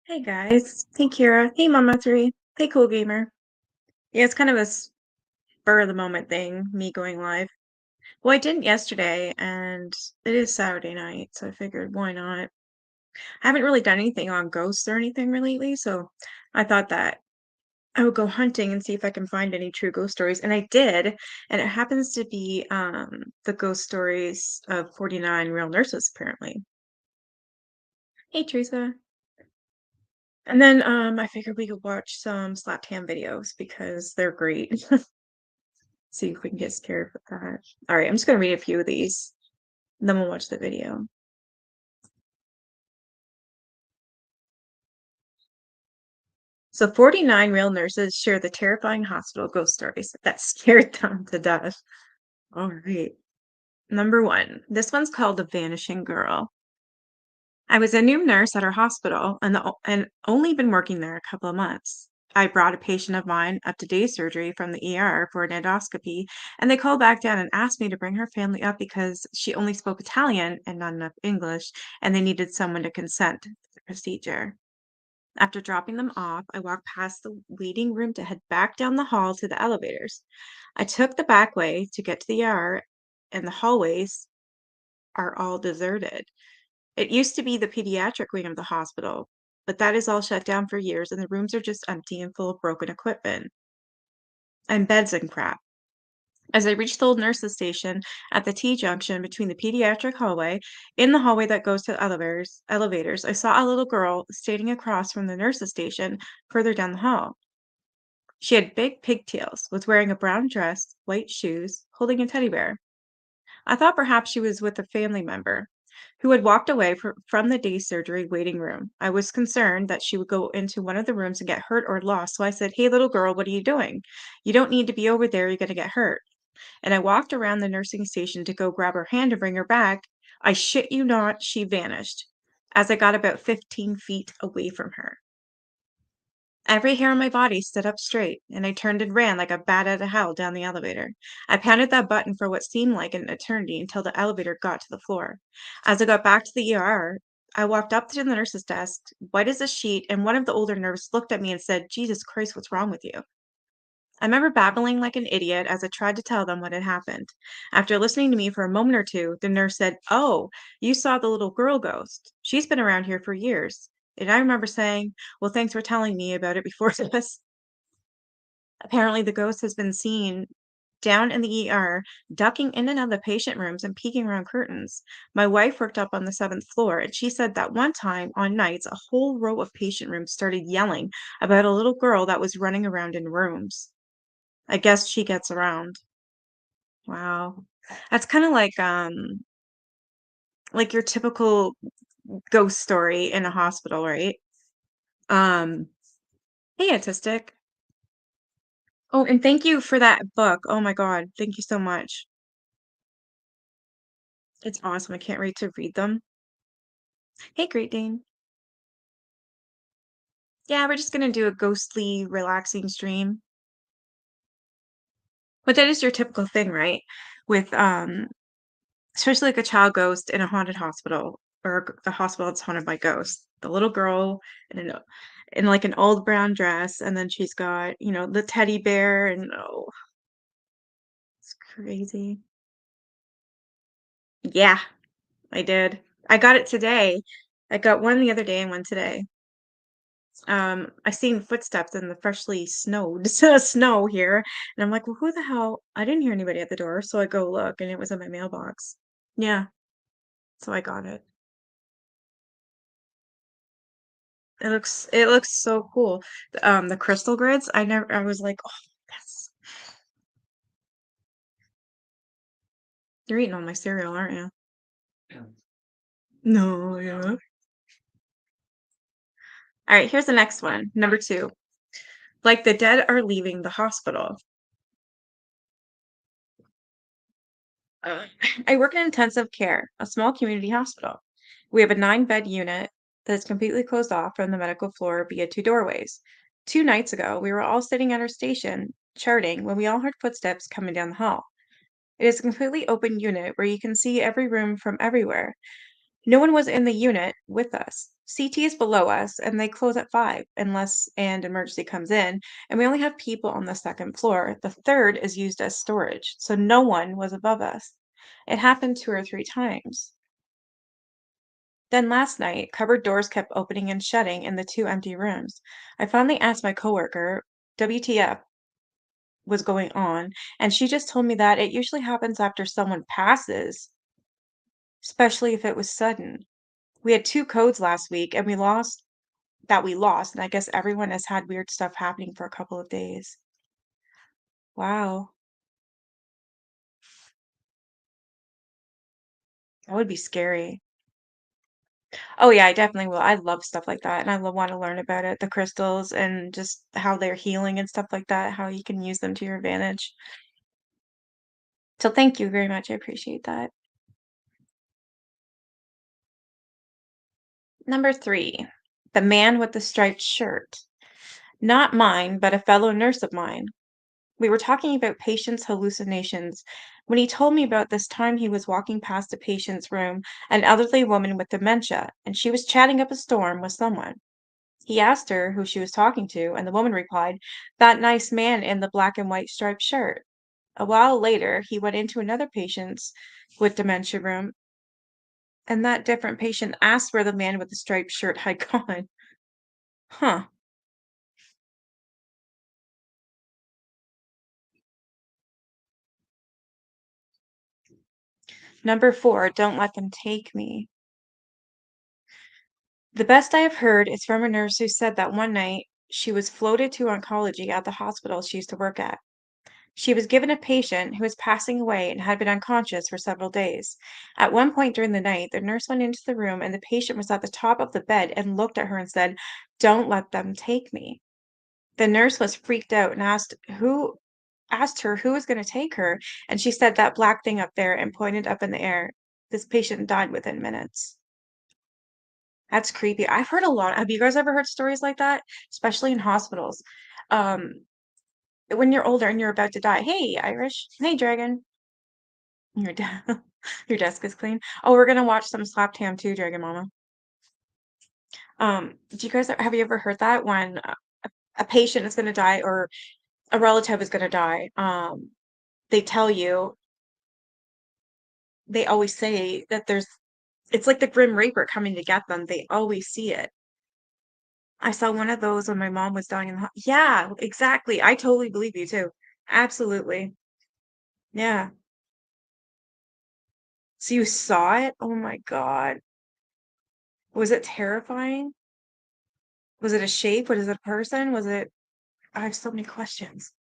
Hey guys. Hey Kira. Hey Mama 3. Hey Cool Gamer. Yeah, it's kind of a spur of the moment thing, me going live. Well, I didn't yesterday, and it is Saturday night, so I figured why not? I haven't really done anything on ghosts or anything lately, so I thought that I would go hunting and see if I can find any true ghost stories. And I did, and it happens to be the ghost stories of 49 real nurses, apparently. Hey Teresa. And then I figured we could watch some slapped ham videos because they're great. See if we can get scared with that. All right, I'm just gonna read a few of these, and then we'll watch the video. So 49 real nurses share the terrifying hospital ghost stories that scared them to death. All right. Number one. This one's called The Vanishing Girl. I was a new nurse at our hospital and only been working there a couple of months. I brought a patient of mine up to day surgery from the ER for an endoscopy, and they called back down and asked me to bring her family up because she only spoke Italian and not enough English, and they needed someone to consent to the procedure. After dropping them off, I walked past the waiting room to head back down the hall to the elevators. I took the back way to get to the ER, and the hallways are all deserted. It used to be the pediatric wing of the hospital, but that is all shut down for years and the rooms are just empty and full of broken equipment and beds and crap. As I reached the old nurses station at the T junction between the pediatric hallway, in the hallway that goes to the elevators, I saw a little girl standing across from the nurses station further down the hall. She had big pigtails, was wearing a brown dress, white shoes, holding a teddy bear. I thought perhaps she was with a family member who had walked away from the day surgery waiting room. I was concerned that she would go into one of the rooms and get hurt or lost, so I said, "Hey, little girl, what are you doing? You don't need to be over there, you're going to get hurt." And I walked around the nursing station to go grab her hand and bring her back. I shit you not, she vanished as I got about 15 feet away from her. Every hair on my body stood up straight, and I turned and ran like a bat out of hell down the elevator. I pounded that button for what seemed like an eternity until the elevator got to the floor. As I got back to the ER, I walked up to the nurse's desk, white as a sheet, and one of the older nurses looked at me and said, "Jesus Christ, what's wrong with you?" I remember babbling like an idiot as I tried to tell them what had happened. After listening to me for a moment or two, the nurse said, "Oh, you saw the little girl ghost. She's been around here for years." And I remember saying, "Well, thanks for telling me about it before this." Apparently, the ghost has been seen down in the ER, ducking in and out of the patient rooms and peeking around curtains. My wife worked up on the seventh floor, and she said that one time on nights, a whole row of patient rooms started yelling about a little girl that was running around in rooms. I guess she gets around. Wow. That's kinda like your typical ghost story in a hospital, right? Um, hey, Autistic. Oh, and thank you for that book. Oh my god, thank you so much. It's awesome. I can't wait to read them. Hey, Great Dane. Yeah, we're just gonna do a ghostly, relaxing stream. But that is your typical thing, right? With especially like a child ghost in a haunted hospital or a hospital that's haunted by ghosts. The little girl in in like an old brown dress, and then she's got, the teddy bear, and oh, it's crazy. Yeah, I did. I got it today. I got one the other day and one today. I seen footsteps in the freshly snowed snow here, and I'm like, "Well, who the hell?" I didn't hear anybody at the door, so I go look, and it was in my mailbox. Yeah, so I got it. It looks so cool. The crystal grids, I was like, "Oh, that's." You're eating all my cereal, aren't you? No, yeah. All right, here's the next one. Number 2. Like the dead are leaving the hospital. Uh, I work in intensive care, a small community hospital. We have a 9-bed unit that is completely closed off from the medical floor via 2 doorways. 2 nights ago, we were all sitting at our station charting when we all heard footsteps coming down the hall. It is a completely open unit where you can see every room from everywhere. No one was in the unit with us. CT is below us, and they close at 5 unless an emergency comes in, and we only have people on the second floor. The third is used as storage, so no one was above us. It happened 2 or 3 times. Then last night, cupboard doors kept opening and shutting in the 2 empty rooms. I finally asked my coworker, WTF was going on, and she just told me that it usually happens after someone passes, especially if it was sudden. We had 2 codes last week and we lost, and I guess everyone has had weird stuff happening for a couple of days. Wow, that would be scary. Oh, yeah, I definitely will. I love stuff like that, and I wanna learn about it, the crystals and just how they're healing and stuff like that, how you can use them to your advantage. So thank you very much, I appreciate that. Number 3, the man with the striped shirt. Not mine, but a fellow nurse of mine. We were talking about patients' hallucinations when he told me about this time he was walking past a patient's room, an elderly woman with dementia, and she was chatting up a storm with someone. He asked her who she was talking to, and the woman replied, "That nice man in the black and white striped shirt." A while later, he went into another patient's with dementia room, and that different patient asked where the man with the striped shirt had gone. Huh. Number 4, don't let them take me. The best I have heard is from a nurse who said that one night she was floated to oncology at the hospital she used to work at. She was given a patient who was passing away and had been unconscious for several days. At one point during the night, the nurse went into the room and the patient was at the top of the bed and looked at her and said, "Don't let them take me." The nurse was freaked out and asked her who was going to take her, and she said that black thing up there and pointed up in the air. This patient died within minutes. That's creepy. I've heard a lot. Have you guys ever heard stories like that? Especially in hospitals. Um, when you're older and you're about to die. Hey, Irish. Hey, Dragon. Your de your desk is clean. Oh, we're gonna watch some Slapped Ham too, Dragon Mama. Do you guys have you ever heard that when a patient is gonna die or a relative is gonna die? They tell you, they always say that it's like the Grim Reaper coming to get them. They always see it. I saw one of those when my mom was dying in the ho yeah, exactly. I totally believe you too. Absolutely. Yeah. So you saw it? Oh my god. Was it terrifying? Was it a shape? Was it a person? Was it I have so many questions.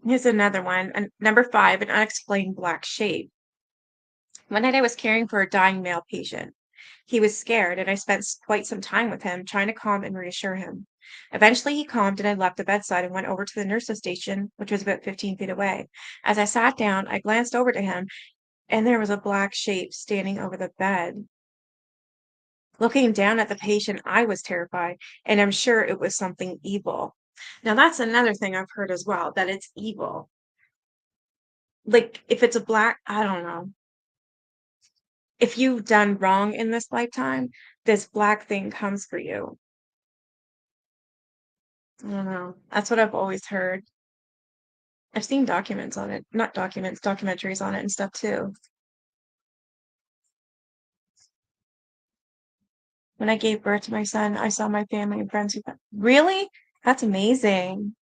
Here's another one. Number 5, an unexplained black shape. One night I was caring for a dying male patient. He was scared, and I spent quite some time with him, trying to calm and reassure him. Eventually, he calmed, and I left the bedside and went over to the nurse's station, which was about 15 feet away. As I sat down, I glanced over to him, and there was a black shape standing over the bed. Looking down at the patient, I was terrified, and I'm sure it was something evil. Now, that's another thing I've heard as well, that it's evil. Like, if it's a black I don't know. If you've done wrong in this lifetime, this black thing comes for you. I don't know. That's what I've always heard. I've seen documents on it. Not documents, documentaries on it and stuff too. When I gave birth to my son, I saw my family and friends who really? That's amazing.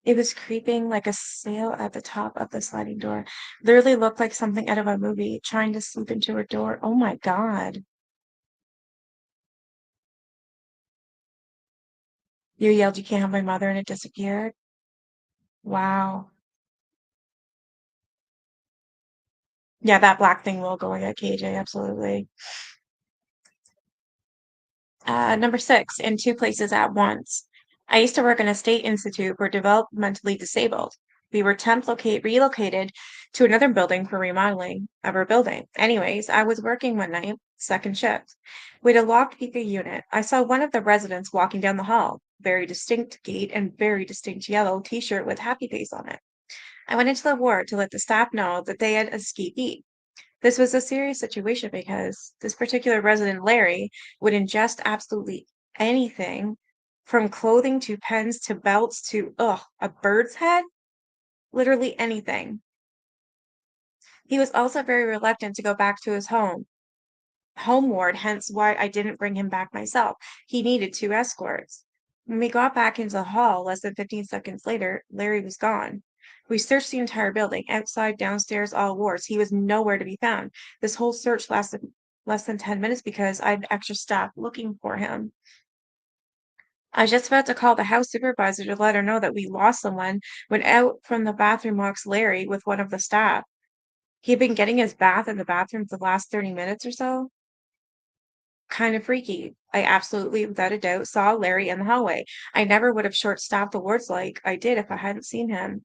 It was creeping like a snail at the top of the sliding door. Literally looked like something out of a movie, trying to slip into her door. Oh my God. You yelled, "You can't have my mother," and it disappeared? Wow. Yeah, that black thing will go at KJ, absolutely. Number 6, in 2 places at once. I used to work in a state institute for developmentally disabled. We were relocated to another building for remodeling of our building. Anyways, I was working one night, second shift. We had a locked PICA unit. I saw one of the residents walking down the hall, very distinct gait and very distinct yellow t-shirt with happy face on it. I went into the ward to let the staff know that they had a escapee. This was a serious situation because this particular resident, Larry, would ingest absolutely anything from clothing to pens to belts to, a bird's head, literally anything. He was also very reluctant to go back to his home ward, hence why I didn't bring him back myself. He needed 2 escorts. When we got back into the hall, less than 15 seconds later, Larry was gone. We searched the entire building, outside, downstairs, all wards. He was nowhere to be found. This whole search lasted less than 10 minutes because I had extra staff looking for him. I was just about to call the house supervisor to let her know that we lost someone when out from the bathroom walks Larry with one of the staff. He had been getting his bath in the bathroom for the last 30 minutes or so. Kind of freaky. I absolutely, without a doubt, saw Larry in the hallway. I never would have short-staffed the wards like I did if I hadn't seen him.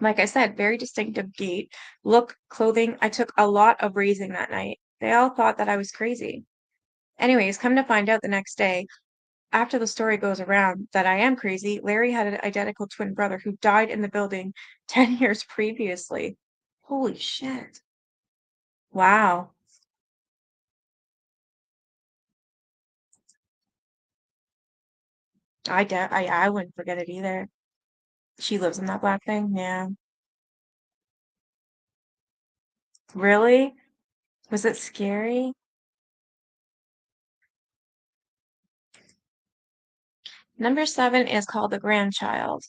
Like I said, very distinctive gait, look, clothing. I took a lot of raising that night. They all thought that I was crazy. Anyways, come to find out the next day, after the story goes around that I am crazy, Larry had an identical twin brother who died in the building 10 years previously. Holy shit. Wow. I wouldn't forget it either. She lives in that black thing? Yeah. Really? Was it scary? Number 7 is called The Grandchild.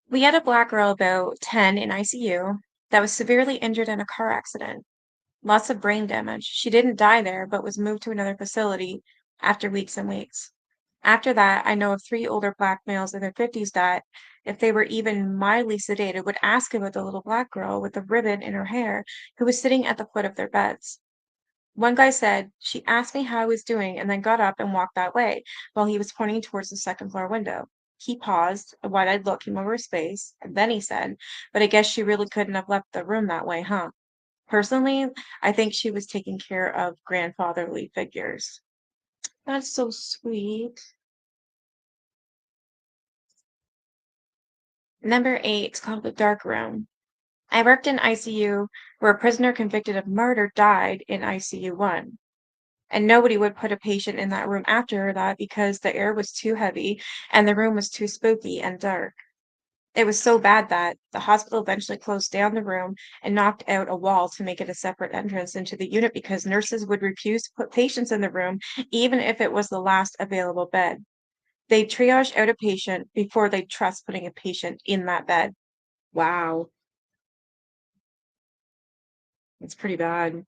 We had a black girl about 10 in ICU that was severely injured in a car accident. Lots of brain damage. She didn't die there, but was moved to another facility after weeks and weeks. After that, I know of 3 older black males in their 50s that, if they were even mildly sedated, would ask about the little black girl with the ribbon in her hair who was sitting at the foot of their beds. One guy said, "She asked me how I was doing and then got up and walked that way," while he was pointing towards the second floor window. He paused, a wide-eyed look came over his face, and then he said, "But I guess she really couldn't have left the room that way, huh?" Personally, I think she was taking care of grandfatherly figures. That's so sweet. Number 8 is called The Dark Room. I worked in ICU where a prisoner convicted of murder died in ICU 1. And nobody would put a patient in that room after that because the air was too heavy and the room was too spooky and dark. It was so bad that the hospital eventually closed down the room and knocked out a wall to make it a separate entrance into the unit because nurses would refuse to put patients in the room, even if it was the last available bed. They triage out a patient before they trust putting a patient in that bed. Wow, it's pretty bad.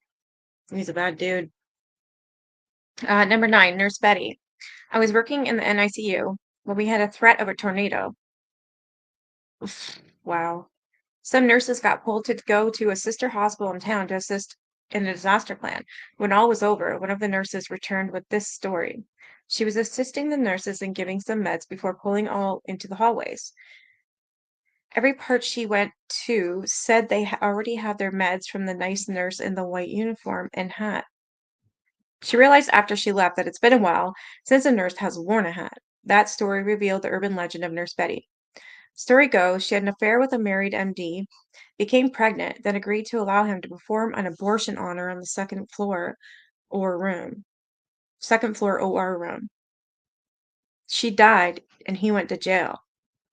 He's a bad dude. Number 9, Nurse Betty. I was working in the NICU when we had a threat of a tornado. Wow. Some nurses got pulled to go to a sister hospital in town to assist in a disaster plan. When all was over, one of the nurses returned with this story. She was assisting the nurses in giving some meds before pulling all into the hallways. Every part she went to said they already had their meds from the nice nurse in the white uniform and hat. She realized after she left that it's been a while since a nurse has worn a hat. That story revealed the urban legend of Nurse Betty. Story goes, she had an affair with a married MD, became pregnant, then agreed to allow him to perform an abortion on her on the or room, second floor OR room. She died and he went to jail.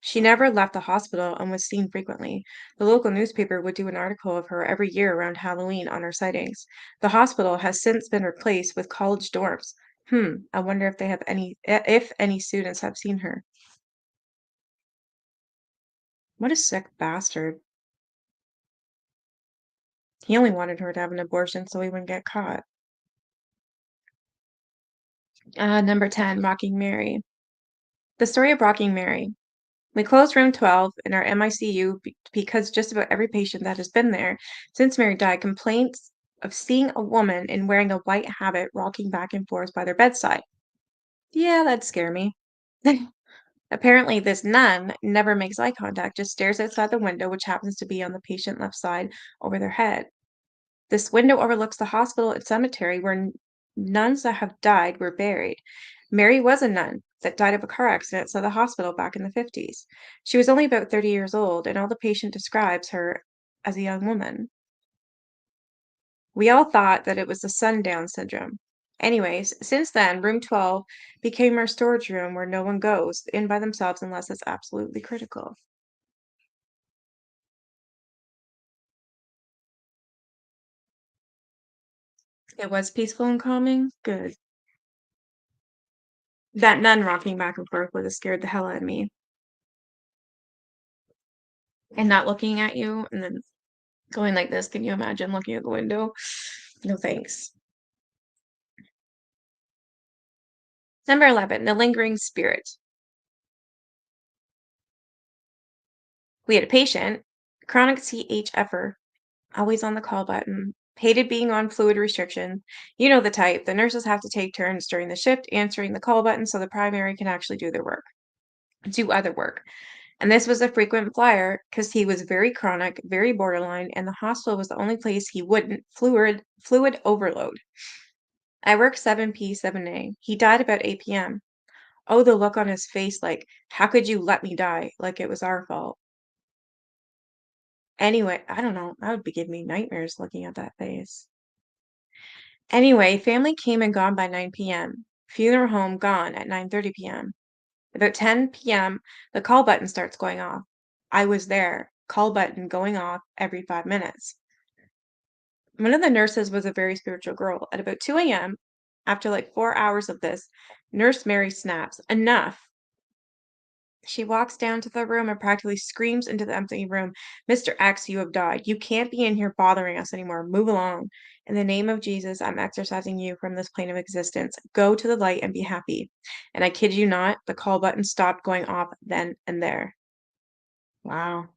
She never left the hospital and was seen frequently. The local newspaper would do an article of her every year around Halloween on her sightings. The hospital has since been replaced with college dorms. I wonder if they have if any students have seen her. What a sick bastard. He only wanted her to have an abortion so he wouldn't get caught. Number 10, Rocking Mary. The story of Rocking Mary. We closed room 12 in our MICU because just about every patient that has been there since Mary died complains of seeing a woman in wearing a white habit rocking back and forth by their bedside. Yeah, that'd scare me. Apparently, this nun never makes eye contact, just stares outside the window, which happens to be on the patient left side over their head. This window overlooks the hospital and cemetery where nuns that have died were buried. Mary was a nun that died of a car accident outside the hospital back in the 50s. She was only about 30 years old, and all the patient describes her as a young woman. We all thought that it was the sundown syndrome. Anyways, since then, room 12 became our storage room where no one goes in by themselves unless it's absolutely critical. It was peaceful and calming. Good. That nun rocking back and forth would have scared the hell out of me. And not looking at you and then going like this. Can you imagine looking at the window? No thanks. Number 11, the lingering spirit. We had a patient, chronic CHFer, always on the call button, hated being on fluid restriction. You know the type. The nurses have to take turns during the shift answering the call button so the primary can actually do other work. And this was a frequent flyer because he was very chronic, very borderline, and the hospital was the only place he wouldn't fluid overload. I worked 7P, 7A. He died about 8 p.m. Oh, the look on his face, like, how could you let me die? Like it was our fault. Anyway, I don't know. That would be giving me nightmares looking at that face. Anyway, family came and gone by 9 p.m. Funeral home gone at 9:30 p.m. About 10 p.m., the call button starts going off. I was there. Call button going off every 5 minutes. One of the nurses was a very spiritual girl. At about 2 a.m., after like 4 hours of this, Nurse Mary snaps, enough. She walks down to the room and practically screams into the empty room, Mr. X, you have died. You can't be in here bothering us anymore. Move along. In the name of Jesus, I'm exorcising you from this plane of existence. Go to the light and be happy. And I kid you not, the call button stopped going off then and there. Wow.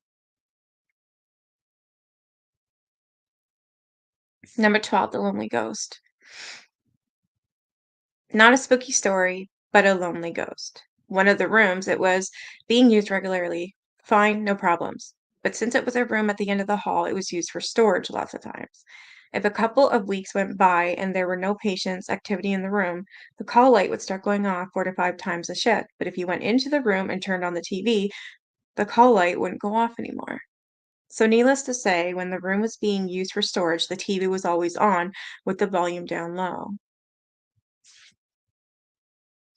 Number 12, the lonely ghost. Not a spooky story, but a lonely ghost. One of the rooms, it was being used regularly. Fine, no problems. But since it was a room at the end of the hall, it was used for storage lots of times. If a couple of weeks went by and there were no patients activity in the room, the call light would start going off 4 to 5 times a shift. But if you went into the room and turned on the TV, the call light wouldn't go off anymore. So needless to say, when the room was being used for storage, the TV was always on with the volume down low.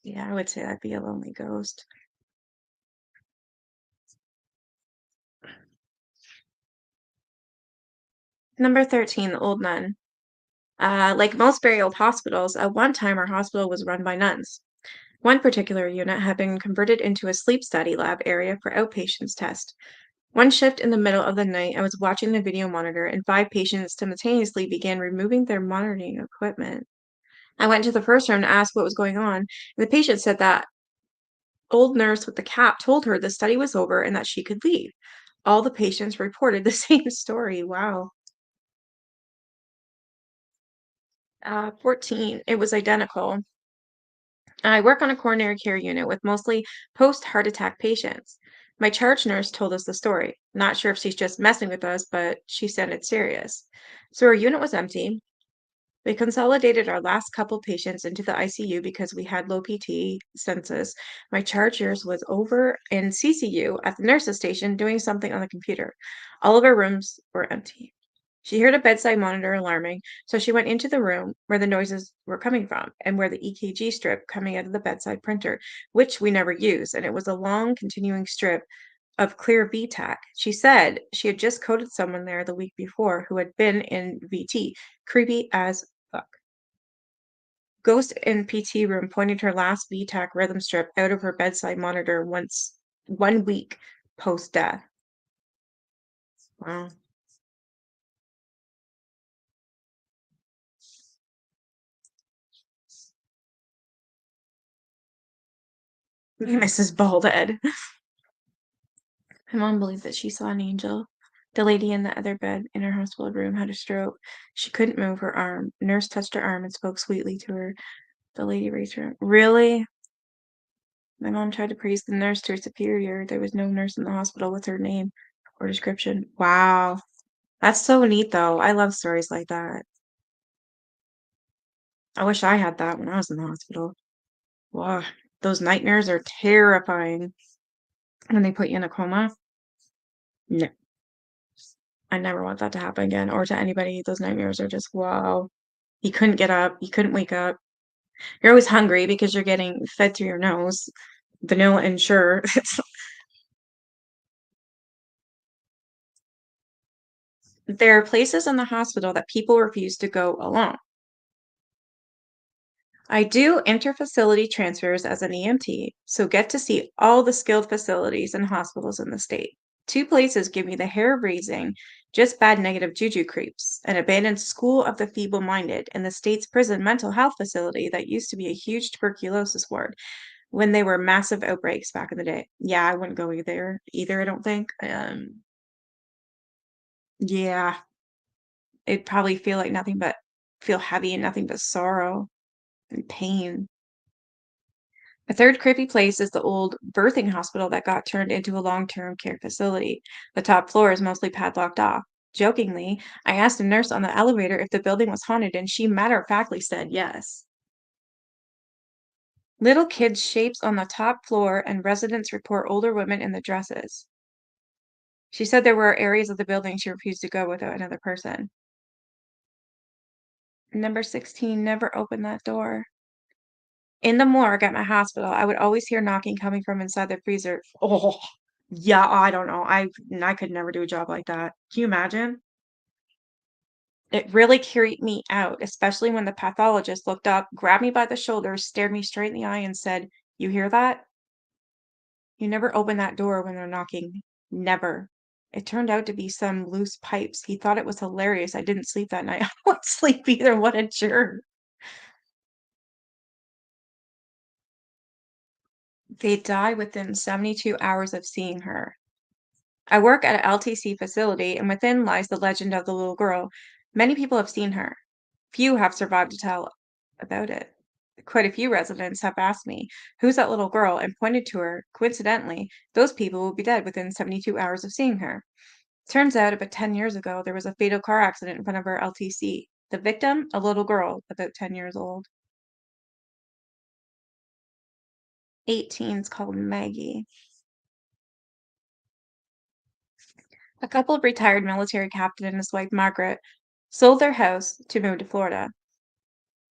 Yeah, I would say that'd be a lonely ghost. Number 13, the old nun. Like most very old hospitals, at one time our hospital was run by nuns. One particular unit had been converted into a sleep study lab area for outpatients test. One shift in the middle of the night, I was watching the video monitor and 5 patients simultaneously began removing their monitoring equipment. I went to the first room to ask what was going on, and the patient said that old nurse with the cap told her the study was over and that she could leave. All the patients reported the same story. Wow. 14, it was identical. I work on a coronary care unit with mostly post-heart attack patients. My charge nurse told us the story. Not sure if she's just messing with us, but she sounded serious. So our unit was empty. We consolidated our last couple patients into the ICU because we had low PT census. My charge nurse was over in CCU at the nurses station doing something on the computer. All of our rooms were empty. She heard a bedside monitor alarming, so she went into the room where the noises were coming from and where the EKG strip coming out of the bedside printer, which we never used, and it was a long continuing strip of clear VTAC. She said she had just coded someone there the week before who had been in VT. Creepy as fuck. Ghost in PT room pointed her last VTAC rhythm strip out of her bedside monitor once 1 week post death. Wow. Mrs. Baldhead. My mom believed that she saw an angel. The lady in the other bed in her hospital room had a stroke. She couldn't move her arm. Nurse touched her arm and spoke sweetly to her. The lady raised her. Really? My mom tried to praise the nurse to her superior. There was no nurse in the hospital with her name or description. Wow. That's so neat, though. I love stories like that. I wish I had that when I was in the hospital. Wow. Those nightmares are terrifying when they put you in a coma. No, I never want that to happen again or to anybody. Those nightmares are just wow. You couldn't get up, you couldn't wake up. You're always hungry because you're getting fed through your nose. Vanilla and sure. There are places in the hospital that people refuse to go alone. I do interfacility transfers as an EMT, so get to see all the skilled facilities and hospitals in the state. Two places give me the hair raising, just bad negative juju creeps: an abandoned school of the feeble-minded and the state's prison mental health facility that used to be a huge tuberculosis ward when they were massive outbreaks back in the day. Yeah, I wouldn't go either, I don't think. Yeah, it'd probably feel heavy and nothing but sorrow and pain. A third creepy place is the old birthing hospital that got turned into a long-term care facility. The top floor is mostly padlocked off. Jokingly, I asked a nurse on the elevator if the building was haunted, and she matter-of-factly said yes. Little kids' shapes on the top floor, and residents report older women in the dresses. She said there were areas of the building she refused to go without another person. Number 16, never opened that door. In the morgue at my hospital, I would always hear knocking coming from inside the freezer. Oh, yeah, I don't know. I could never do a job like that. Can you imagine? It really creeped me out, especially when the pathologist looked up, grabbed me by the shoulders, stared me straight in the eye, and said, "You hear that? You never open that door when they're knocking. Never." It turned out to be some loose pipes. He thought it was hilarious I didn't sleep that night. I won't sleep either. What a jerk. They die within 72 hours of seeing her. I work at an LTC facility, and within lies the legend of the little girl. Many people have seen her. Few have survived to tell about it. Quite a few residents have asked me, "Who's that little girl?" and pointed to her. Coincidentally, those people will be dead within 72 hours of seeing her. Turns out about 10 years ago, there was a fatal car accident in front of our LTC. The victim, a little girl about 10 years old. 18's called Maggie. A couple of retired military captain and his wife Margaret sold their house to move to Florida.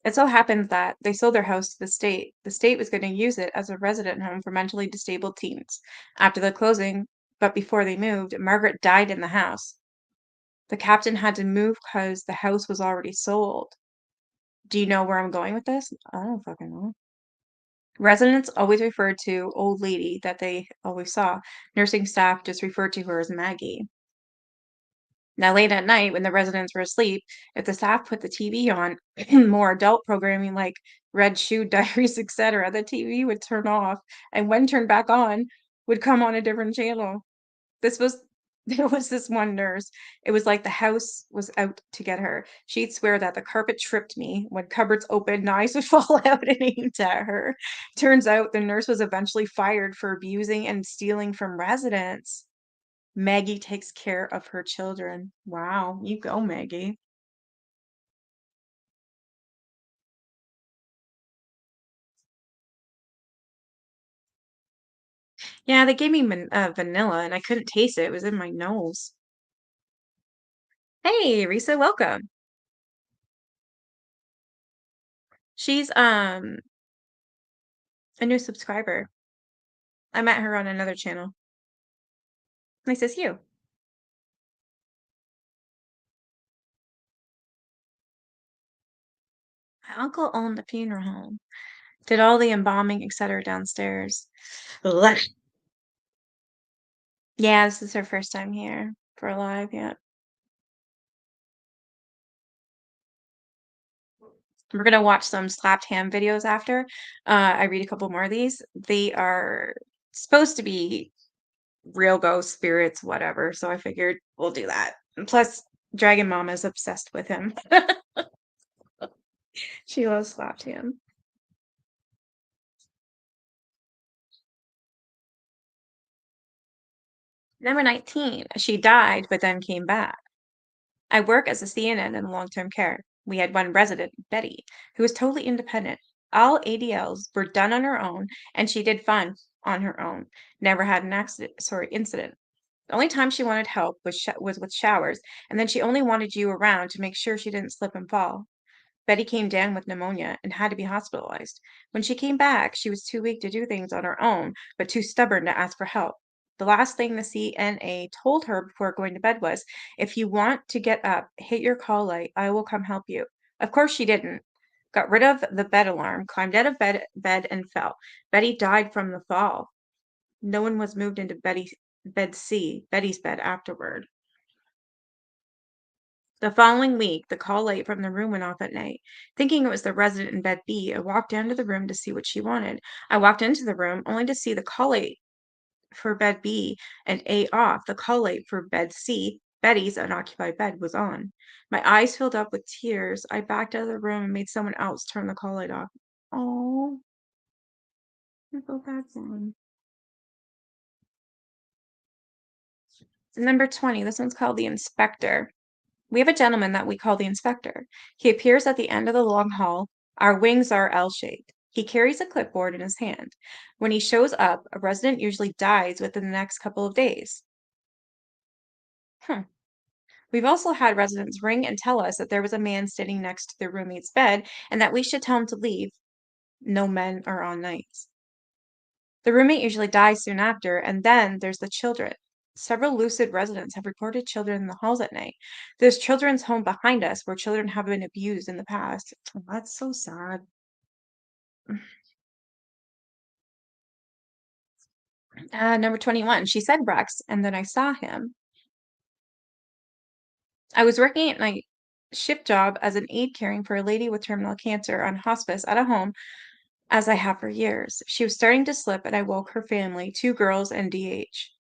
It so happens that they sold their house to the state. The state was going to use it as a resident home for mentally disabled teens. After the closing, but before they moved, Margaret died in the house. The captain had to move because the house was already sold. Do you know where I'm going with this? I don't fucking know. Residents always referred to old lady that they always saw. Nursing staff just referred to her as Maggie. Now, late at night, when the residents were asleep, if the staff put the TV on more adult programming like Red Shoe Diaries, etc., the TV would turn off, and when turned back on, would come on a different channel. This was there was this one nurse. It was like the house was out to get her. She'd swear that the carpet tripped me when cupboards opened, knives would fall out and aimed at her. Turns out the nurse was eventually fired for abusing and stealing from residents. Maggie takes care of her children. Wow, you go, Maggie. Yeah, they gave me vanilla and I couldn't taste it. It was in my nose. Hey, Risa, welcome. She's a new subscriber. I met her on another channel. Nice to see you. My uncle owned the funeral home, did all the embalming, etc. downstairs. Ugh. Yeah, this is her first time here for live, yeah. We're gonna watch some slapped ham videos after. I read a couple more of these. They are supposed to be real ghost spirits, whatever. So I figured we'll do that. And plus, Dragon Mama is obsessed with him. She loves slapped ham. Number 19, she died but then came back. I work as a CNN in long-term care. We had one resident, Betty, who was totally independent. All ADLs were done on her own, and she did fine on her own. Never had an incident. The only time she wanted help was with showers, and then she only wanted you around to make sure she didn't slip and fall. Betty came down with pneumonia and had to be hospitalized. When she came back, she was too weak to do things on her own, but too stubborn to ask for help. The last thing the CNA told her before going to bed was, "If you want to get up, hit your call light. I will come help you." Of course, she didn't. Got rid of the bed alarm, climbed out of bed and fell. Betty died from the fall. No one was moved into Betty's bed afterward. The following week, the call light from the room went off at night. Thinking it was the resident in bed B, I walked down to the room to see what she wanted. I walked into the room only to see the call light for bed B and A off. The call light for bed C, Betty's unoccupied bed, was on. My eyes filled up with tears. I backed out of the room and made someone else turn the call light off. Oh, I feel bad for him. Number 20, this one's called The Inspector. We have a gentleman that we call the inspector. He appears at the end of the long hall. Our wings are L-shaped. He carries a clipboard in his hand. When he shows up, a resident usually dies within the next couple of days. Hmm. We've also had residents ring and tell us that there was a man sitting next to their roommate's bed and that we should tell him to leave. No men are on nights. The roommate usually dies soon after, and then there's the children. Several lucid residents have reported children in the halls at night. There's children's home behind us where children have been abused in the past. Oh, that's so sad. Number 21. She said Rex, and then I saw him. I was working at my shift job as an aide caring for a lady with terminal cancer on hospice at a home, as I have for years. She was starting to slip, and I woke her family, two girls and DH.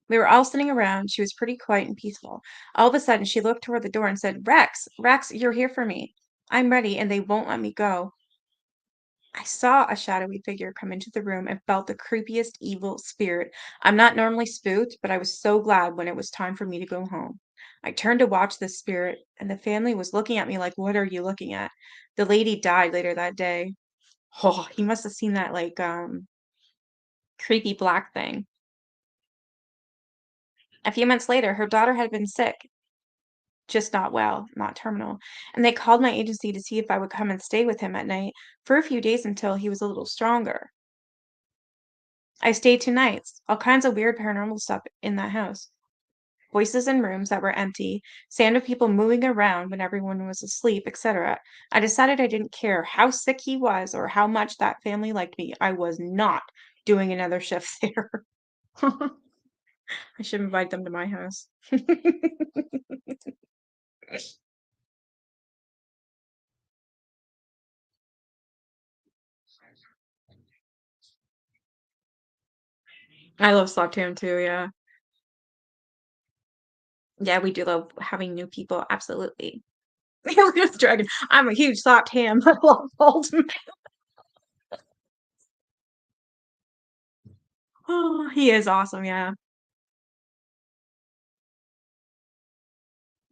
We were all sitting around. She was pretty quiet and peaceful. All of a sudden, she looked toward the door and said, "Rex, Rex, you're here for me. I'm ready, and they won't let me go." I saw a shadowy figure come into the room and felt the creepiest evil spirit. I'm not normally spooked, but I was so glad when it was time for me to go home. I turned to watch the spirit, and the family was looking at me like, "What are you looking at?" The lady died later that day. Oh, he must have seen that like creepy black thing. A few months later, her daughter had been sick, just not well, not terminal, and they called my agency to see if I would come and stay with him at night for a few days until he was a little stronger. I stayed 2 nights. All kinds of weird paranormal stuff in that house. Voices in rooms that were empty, sound of people moving around when everyone was asleep, etc. I decided I didn't care how sick he was or how much that family liked me. I was not doing another shift there. I should invite them to my house. I love Sloptown too, yeah. Yeah, we do love having new people, absolutely. Look at this dragon. I'm a huge soft ham. I love Ultimate. Oh, he is awesome, yeah.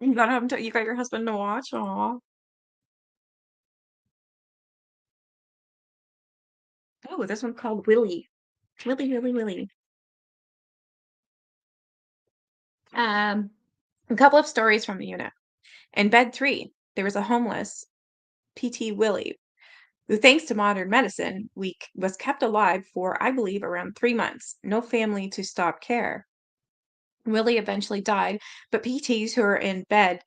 You got your husband to watch? Aw. Oh, this one's called Willy. Willy, Willy, Willy. Um, A couple of stories from the unit. In bed 3, there was a homeless PT Willie who, thanks to modern medicine, was kept alive for, I believe, around 3 months. No family to stop care. Willie eventually died, but PTs who are in bed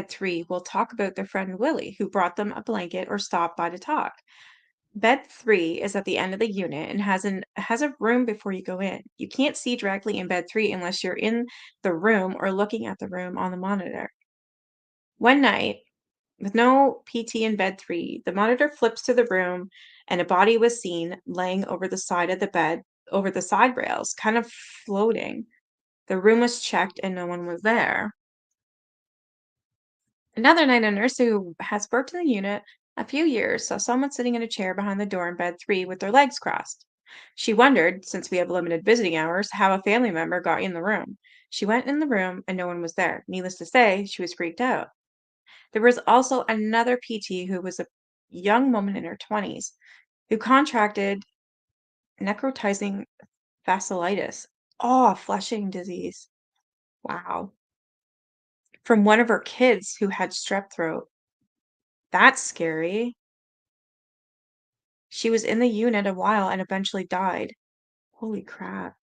3 will talk about their friend Willie, who brought them a blanket or stopped by to talk. Bed 3 is at the end of the unit and has a room before you go in. You can't see directly in bed 3 unless you're in the room or looking at the room on the monitor. One night, with no PT in bed 3, the monitor flips to the room and a body was seen laying over the side of the bed, over the side rails, kind of floating. The room was checked and no one was there. Another night, a nurse who has worked in the unit a few years saw someone sitting in a chair behind the door in bed 3 with their legs crossed. She wondered, since we have limited visiting hours, how a family member got in the room. She went in the room and no one was there. Needless to say, she was freaked out. There was also another PT who was a young woman in her 20s who contracted necrotizing fasciitis. Oh, flushing disease. Wow. From one of her kids who had strep throat. That's scary. She was in the unit a while and eventually died. Holy crap.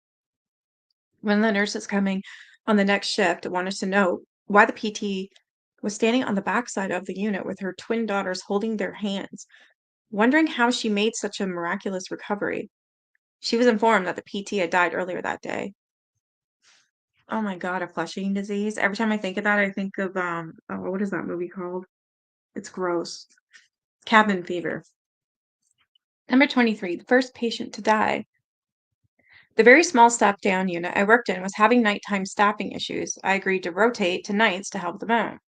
One of the nurses coming on the next shift wanted to know why the PT was standing on the backside of the unit with her twin daughters holding their hands, wondering how she made such a miraculous recovery. She was informed that the PT had died earlier that day. Oh my God, a flushing disease. Every time I think of that, I think of oh, what is that movie called? It's gross. Cabin fever. Number 23, the first patient to die. The very small step-down unit I worked in was having nighttime staffing issues. I agreed to rotate to nights to help them out.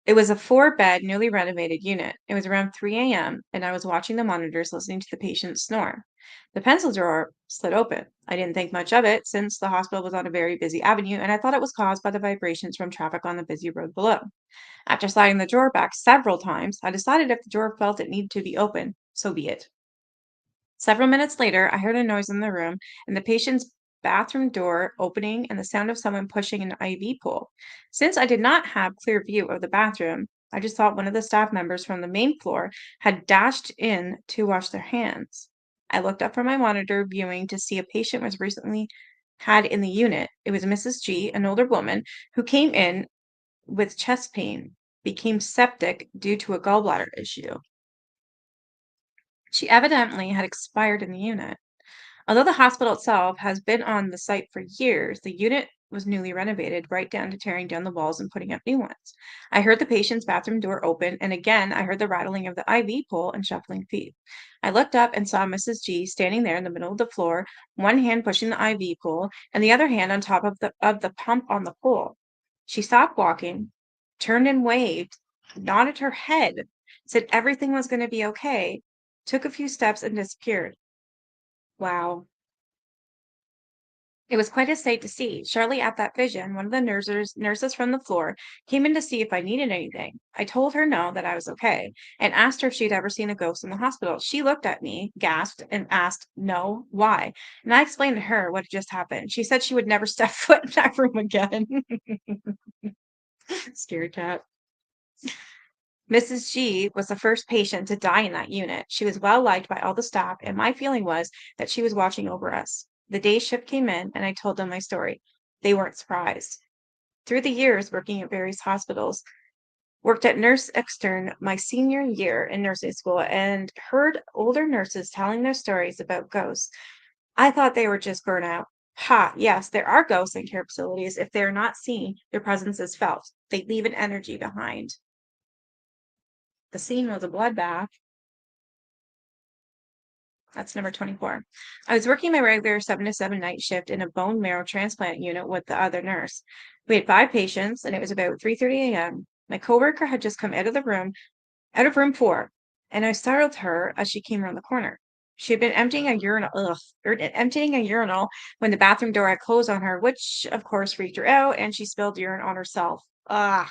It was a 4-bed, newly renovated unit. It was around 3 a.m., and I was watching the monitors listening to the patients snore. The pencil drawer slid open. I didn't think much of it since the hospital was on a very busy avenue, and I thought it was caused by the vibrations from traffic on the busy road below. After sliding the drawer back several times, I decided if the drawer felt it needed to be open, so be it. Several minutes later, I heard a noise in the room and the patient's bathroom door opening and the sound of someone pushing an IV pole. Since I did not have clear view of the bathroom, I just thought one of the staff members from the main floor had dashed in to wash their hands. I looked up from my monitor viewing to see a patient was recently had in the unit. It was Mrs. G, an older woman who came in with chest pain, became septic due to a gallbladder issue. She evidently had expired in the unit. Although the hospital itself has been on the site for years, the unit was newly renovated, right down to tearing down the walls and putting up new ones. I heard the patient's bathroom door open, and again I heard the rattling of the IV pole and shuffling feet. I looked up and saw Mrs. G standing there in the middle of the floor, one hand pushing the IV pole and the other hand on top of the pump on the pole. She stopped walking, turned and waved, nodded her head, said everything was going to be okay, took a few steps and disappeared. Wow. It was quite a sight to see. Shortly at that vision, one of the nurses from the floor came in to see if I needed anything. I told her no, that I was okay, and asked her if she'd ever seen a ghost in the hospital. She looked at me, gasped, and asked, "No, why?" And I explained to her what had just happened. She said she would never step foot in that room again. Scared cat. Mrs. G was the first patient to die in that unit. She was well liked by all the staff, and my feeling was that she was watching over us. The day shift came in, and I told them my story. They weren't surprised. Through the years working at various hospitals, worked at Nurse Extern my senior year in nursing school, and heard older nurses telling their stories about ghosts. I thought they were just burnout. Ha, yes, there are ghosts in care facilities. If they are not seen, their presence is felt. They leave an energy behind. The scene was a bloodbath. That's number 24. I was working my regular 7 to 7 night shift in a bone marrow transplant unit with the other nurse. We had 5 patients, and it was about 3:30 a.m. My coworker had just come out of room 4, and I startled her as she came around the corner. She had been emptying a urinal when the bathroom door had closed on her, which of course freaked her out, and she spilled urine on herself. Ugh.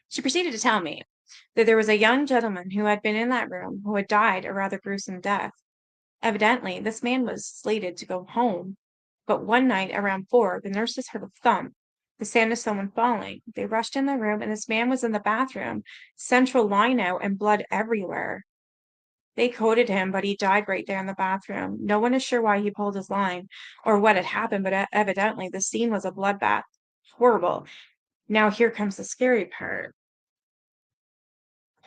She proceeded to tell me that there was a young gentleman who had been in that room who had died a rather gruesome death. Evidently, this man was slated to go home. But one night around 4, the nurses heard a thump, the sound of someone falling. They rushed in the room, and this man was in the bathroom, central line out, and blood everywhere. They coded him, but he died right there in the bathroom. No one is sure why he pulled his line or what had happened, but evidently the scene was a bloodbath. Horrible. Now here comes the scary part.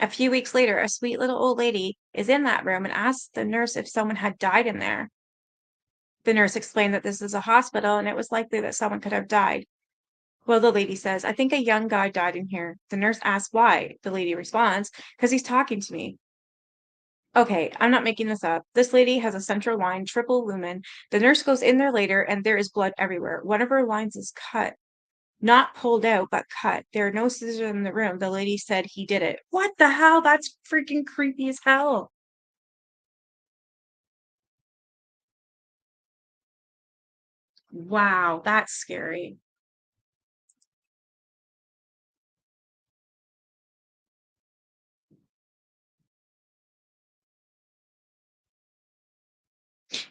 A few weeks later, a sweet little old lady is in that room and asks the nurse if someone had died in there. The nurse explained that this is a hospital and it was likely that someone could have died. Well, the lady says, I think a young guy died in here. The nurse asks why. The lady responds, because he's talking to me. Okay, I'm not making this up. This lady has a central line, triple lumen. The nurse goes in there later and there is blood everywhere. One of her lines is cut. Not pulled out, but cut. There are no scissors in the room. The lady said he did it. What the hell? That's freaking creepy as hell. Wow, that's scary.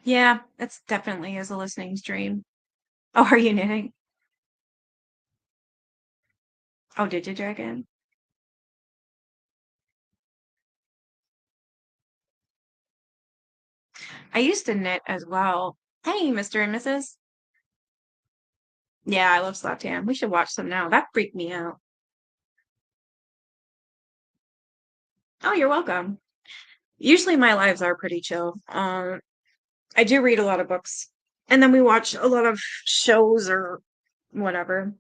Yeah, that's definitely is a listening stream. Oh, are you knitting? Oh, did you, Dragon? I used to knit as well. Hey, Mr. and Mrs. Yeah, I love Slapjam. We should watch some now. That freaked me out. Oh, you're welcome. Usually my lives are pretty chill. I do read a lot of books, and then we watch a lot of shows or whatever.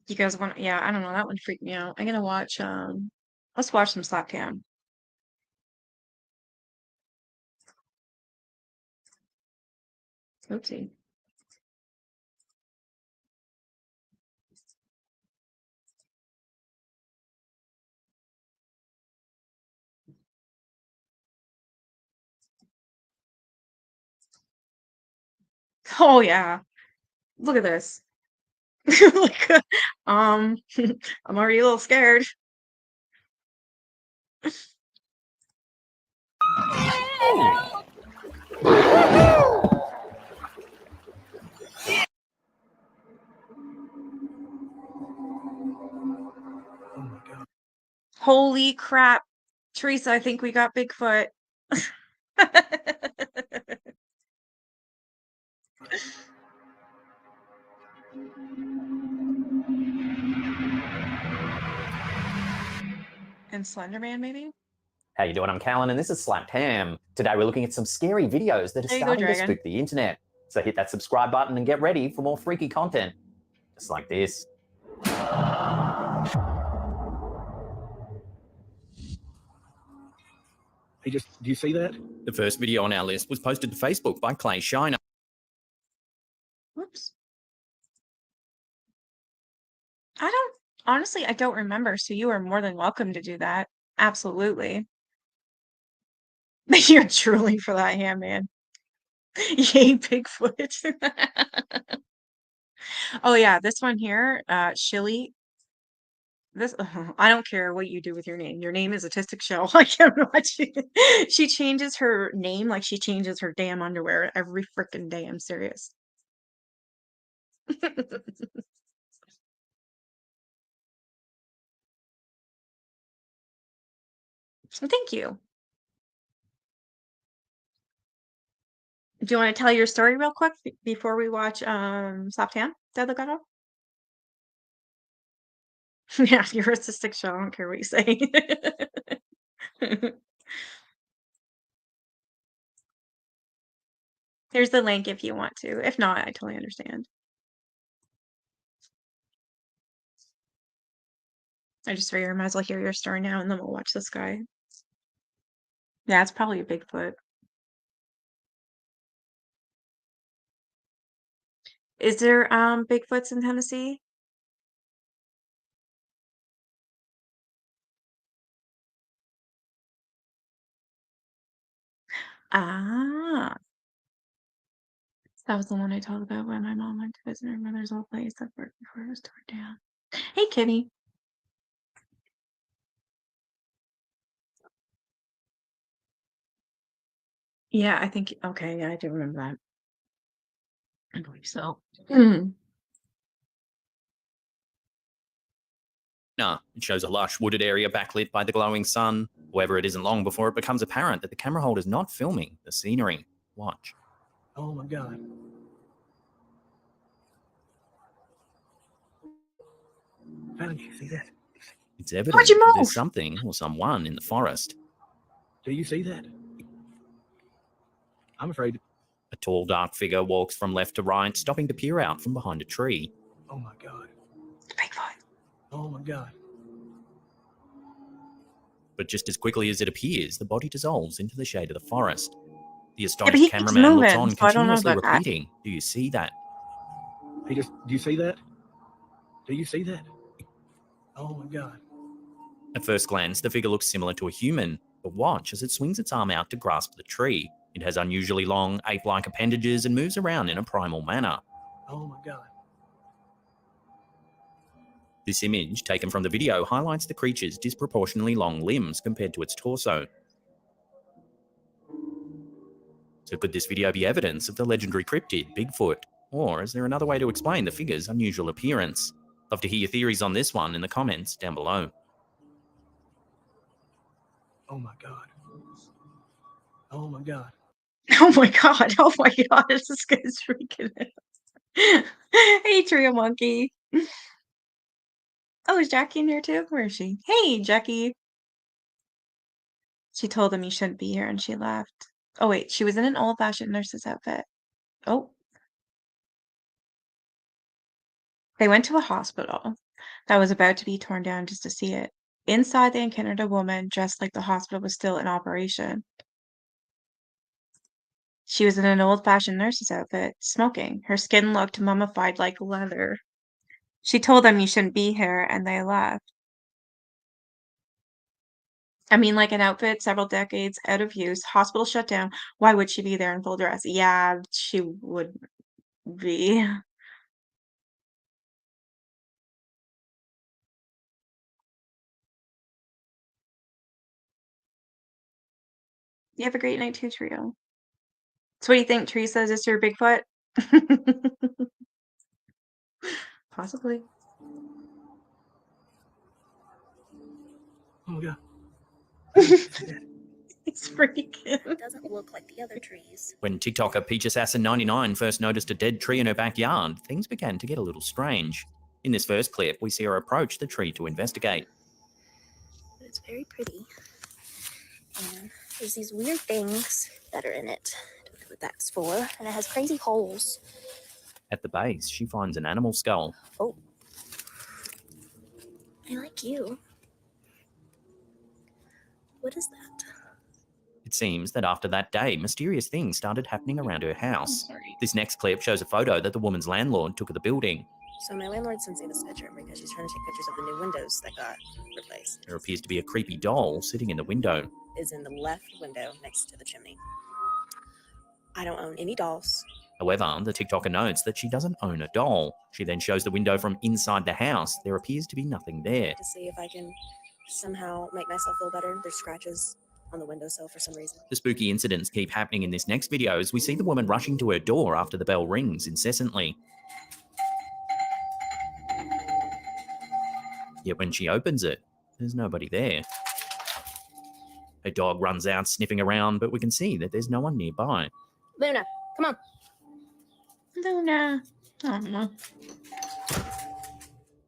You guys want? Yeah, I don't know. That one freaked me out. I'm gonna watch. Let's watch some Slapjam. Oopsie. Oh yeah. Look at this. Like, I'm already a little scared. Holy crap. Teresa, I think we got Bigfoot. And Slenderman, maybe? How you doing? I'm Callan, and this is Slapped Ham. Today we're looking at some scary videos that are There you go, starting to Dragon. spook the internet. So hit that subscribe button and get ready for more freaky content. Just like this. Do you see that? The first video on our list was posted to Facebook by Clay Shiner. Whoops. Honestly, I don't remember, so you are more than welcome to do that. Absolutely. You're truly for that hand, man. Yay, Bigfoot. Oh yeah, this one here, Shilly. This I don't care what you do with your name. Your name is a Tistic Show. I can't watch it. She changes her name like she changes her damn underwear every freaking day. I'm serious. Thank you. Do you want to tell your story real quick before we watch Slaptan Dead. Yeah, you're a Tistic Show. I don't care what you say. Here's the link if you want to. If not, I totally understand. I just figure I might as well hear your story now and then we'll watch this guy. Yeah, it's probably a Bigfoot. Is there Bigfoots in Tennessee? Ah, that was the one I told about when my mom went to visit her mother's old place that worked before it was torn down. Hey, Kitty. Yeah, I think okay, yeah, I do remember that. I believe so. Mm. It shows a lush wooded area backlit by the glowing sun. However, it isn't long before it becomes apparent that the camera holder is not filming the scenery. Watch. Oh my God. How did you see that? It's Why'd evident you that move? there's something or someone in the forest. Do you see that? I'm afraid. A tall, dark figure walks from left to right, stopping to peer out from behind a tree. Oh my God. Bigfoot. Oh my God. But just as quickly as it appears, the body dissolves into the shade of the forest. The Yeah, but astonished he keeps cameraman looks moving, on, so I don't know continuously about that. repeating, "Do you see that?" Do you see that? Do you see that? Oh my God. At first glance, the figure looks similar to a human, but watch as it swings its arm out to grasp the tree. It has unusually long, ape-like appendages and moves around in a primal manner. Oh my God. This image, taken from the video, highlights the creature's disproportionately long limbs compared to its torso. So could this video be evidence of the legendary cryptid, Bigfoot? Or is there another way to explain the figure's unusual appearance? Love to hear your theories on this one in the comments down below. Oh my God. Oh my God. Oh my god, oh my god, this guy's freaking out. Hey, Trio Monkey. Oh, is Jackie in here too? Where is she? Hey, Jackie. She told him you shouldn't be here and she left. Oh, wait, she was in an old-fashioned nurse's outfit. Oh. They went to a hospital that was about to be torn down just to see it. Inside, they encountered a woman dressed like the hospital was still in operation. She was in an old-fashioned nurse's outfit, smoking. Her skin looked mummified like leather. She told them you shouldn't be here, and they left. I mean, like an outfit several decades out of use, hospital shut down. Why would she be there in full dress? Yeah, she would be. You have a great night too, Trio. So what do you think, Teresa? Is this your Bigfoot? Possibly. Oh my God. How did you see that? It's freaking. It doesn't look like the other trees. When TikToker Peach Assassin 99 first noticed a dead tree in her backyard, things began to get a little strange. In this first clip, we see her approach the tree to investigate. But it's very pretty. And there's these weird things that are in it. I don't know what that's for. And it has crazy holes. At the base, she finds an animal skull. Oh. I like you. What is that? It seems that after that day, mysterious things started happening around her house. This next clip shows a photo that the woman's landlord took of the building. So my landlord sends me this picture because she's trying to take pictures of the new windows that got replaced. There appears to be a creepy doll sitting in the window. Is in the left window next to the chimney. I don't own any dolls. However, the TikToker notes that she doesn't own a doll. She then shows the window from inside the house. There appears to be nothing there. To see if I can somehow make myself feel better. There's scratches on the windowsill for some reason. The spooky incidents keep happening in this next video as we see the woman rushing to her door after the bell rings incessantly. Yet when she opens it, there's nobody there. Her dog runs out sniffing around, but we can see that there's no one nearby. Luna, come on. Luna. Aw.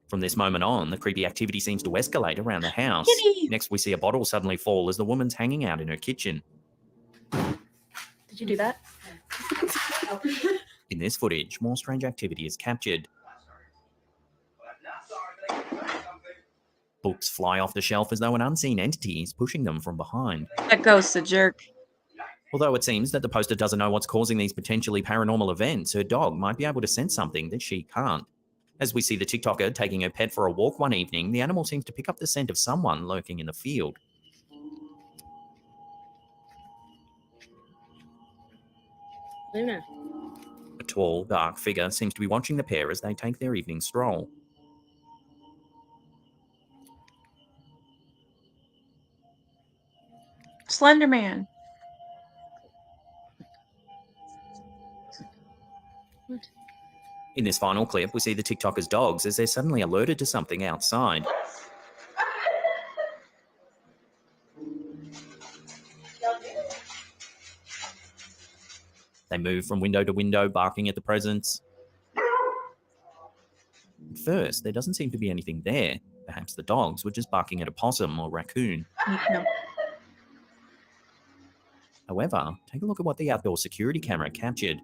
From this moment on, the creepy activity seems to escalate around the house. Kitty. Next, we see a bottle suddenly fall as the woman's hanging out in her kitchen. Did you do that? In this footage, more strange activity is captured. Books fly off the shelf as though an unseen entity is pushing them from behind. That ghost's a jerk. Although it seems that the poster doesn't know what's causing these potentially paranormal events, her dog might be able to sense something that she can't. As we see the TikToker taking her pet for a walk one evening, the animal seems to pick up the scent of someone lurking in the field. Luna. A tall, dark figure seems to be watching the pair as they take their evening stroll. Slender Man. What? In this final clip, we see the TikTokers' dogs as they're suddenly alerted to something outside. They move from window to window, barking at the presence. At first, there doesn't seem to be anything there. Perhaps the dogs were just barking at a possum or raccoon. No. However, take a look at what the outdoor security camera captured.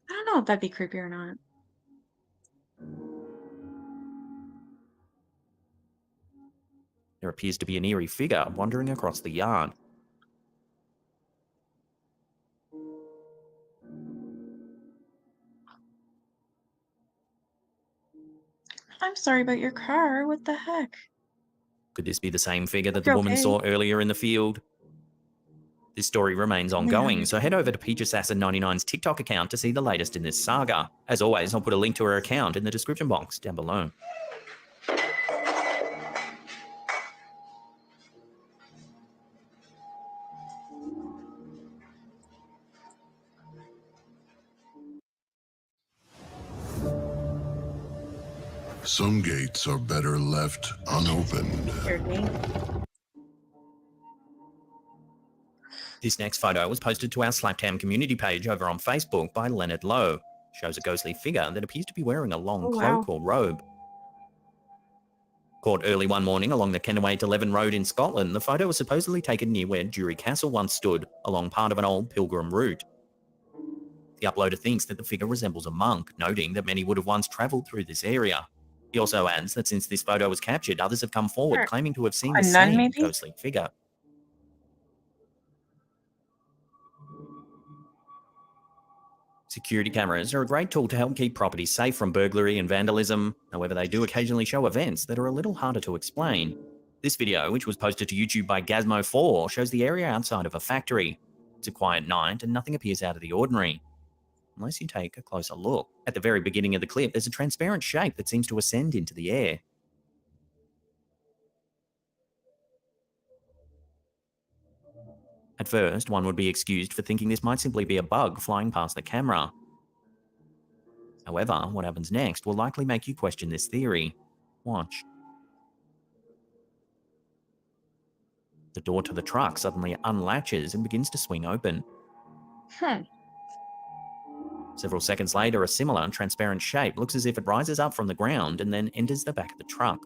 I don't know if that'd be creepy or not. There appears to be an eerie figure wandering across the yard. I'm sorry about your car. What the heck? Could this be the same figure that Hope the you're woman okay. saw earlier in the field? This story remains ongoing, so head over to Peach Assassin 99's TikTok account to see the latest in this saga. As always, I'll put a link to her account in the description box down below. Some gates are better left unopened. Scared me. This next photo was posted to our Slaptown community page over on Facebook by Leonard Lowe. Shows a ghostly figure that appears to be wearing a long Oh, cloak wow. or robe. Caught early one morning along the Kennewaite 11 Road in Scotland, the photo was supposedly taken near where Dury Castle once stood, along part of an old pilgrim route. The uploader thinks that the figure resembles a monk, noting that many would have once travelled through this area. He also adds that since this photo was captured, others have come forward Sure. claiming to have seen A the nun, same maybe? ghostly figure. Security cameras are a great tool to help keep properties safe from burglary and vandalism. However, they do occasionally show events that are a little harder to explain. This video, which was posted to YouTube by Gazmo4, shows the area outside of a factory. It's a quiet night and nothing appears out of the ordinary, unless you take a closer look. At the very beginning of the clip, there's a transparent shape that seems to ascend into the air. At first, one would be excused for thinking this might simply be a bug flying past the camera. However, what happens next will likely make you question this theory. Watch. The door to the truck suddenly unlatches and begins to swing open. Several seconds later, a similar transparent shape looks as if it rises up from the ground and then enters the back of the truck.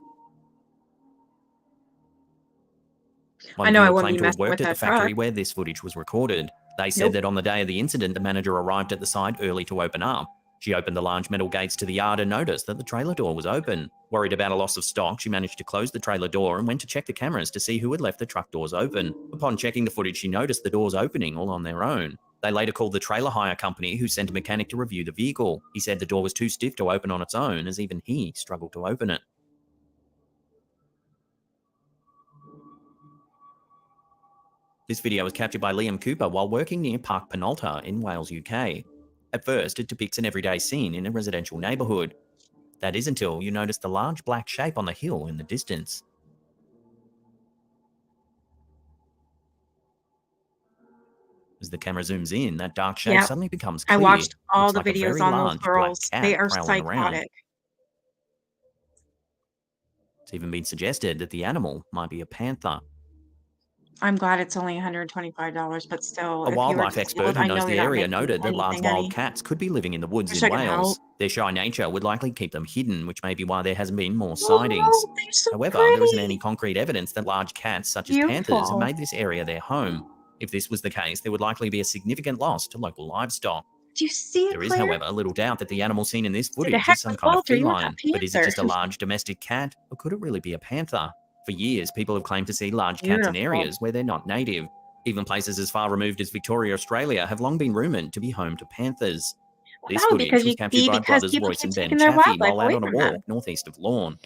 One I know I viewer wouldn't claimed be to have messing worked with at the that factory truck. where this footage was recorded. They said Nope. that on the day of the incident, the manager arrived at the site early to open up. She opened the large metal gates to the yard and noticed that the trailer door was open. Worried about a loss of stock, she managed to close the trailer door and went to check the cameras to see who had left the truck doors open. Upon checking the footage, she noticed the doors opening all on their own. They later called the trailer hire company, who sent a mechanic to review the vehicle. He said the door was too stiff to open on its own, as even he struggled to open it. This video was captured by Liam Cooper while working near Park Penalta in Wales, UK. At first, it depicts an everyday scene in a residential neighbourhood. That is until you notice the large black shape on the hill in the distance. As the camera zooms in, that dark shape Yeah. suddenly becomes I clear. watched all Looks the like a videos very on those large black girls. cat They are prowling around. psychotic. It's even been suggested that the animal might be a panther. I'm glad it's only $125, but still, A if you were wildlife to expert steal it, who I knows know the you're not area making noted that large anything, wild honey. cats could be living in the woods Wish in I could help. Wales. Their shy nature would likely keep them hidden, which may be why there hasn't been more Oh, sightings. they're so However, there isn't any pretty. concrete evidence that large cats, such as panthers, have Beautiful. made this area their home. If this was the case, there would likely be a significant loss to local livestock. Do you see it, There is, Claire? however, little doubt that the animal seen in this Dude, the footage heck is some with kind of Walter, you want feline. that But is it just a panther? large domestic cat, or could it really be a panther? For years, people have claimed to see large cats in Beautiful. areas where they're not native. Even places as far removed as Victoria, Australia, have long been rumoured to be home to panthers. This No, footage because was you captured see, by because brothers people Royce keep and Ben taking their Chaffee wildlife while out away on a from them. walk northeast of Lorne.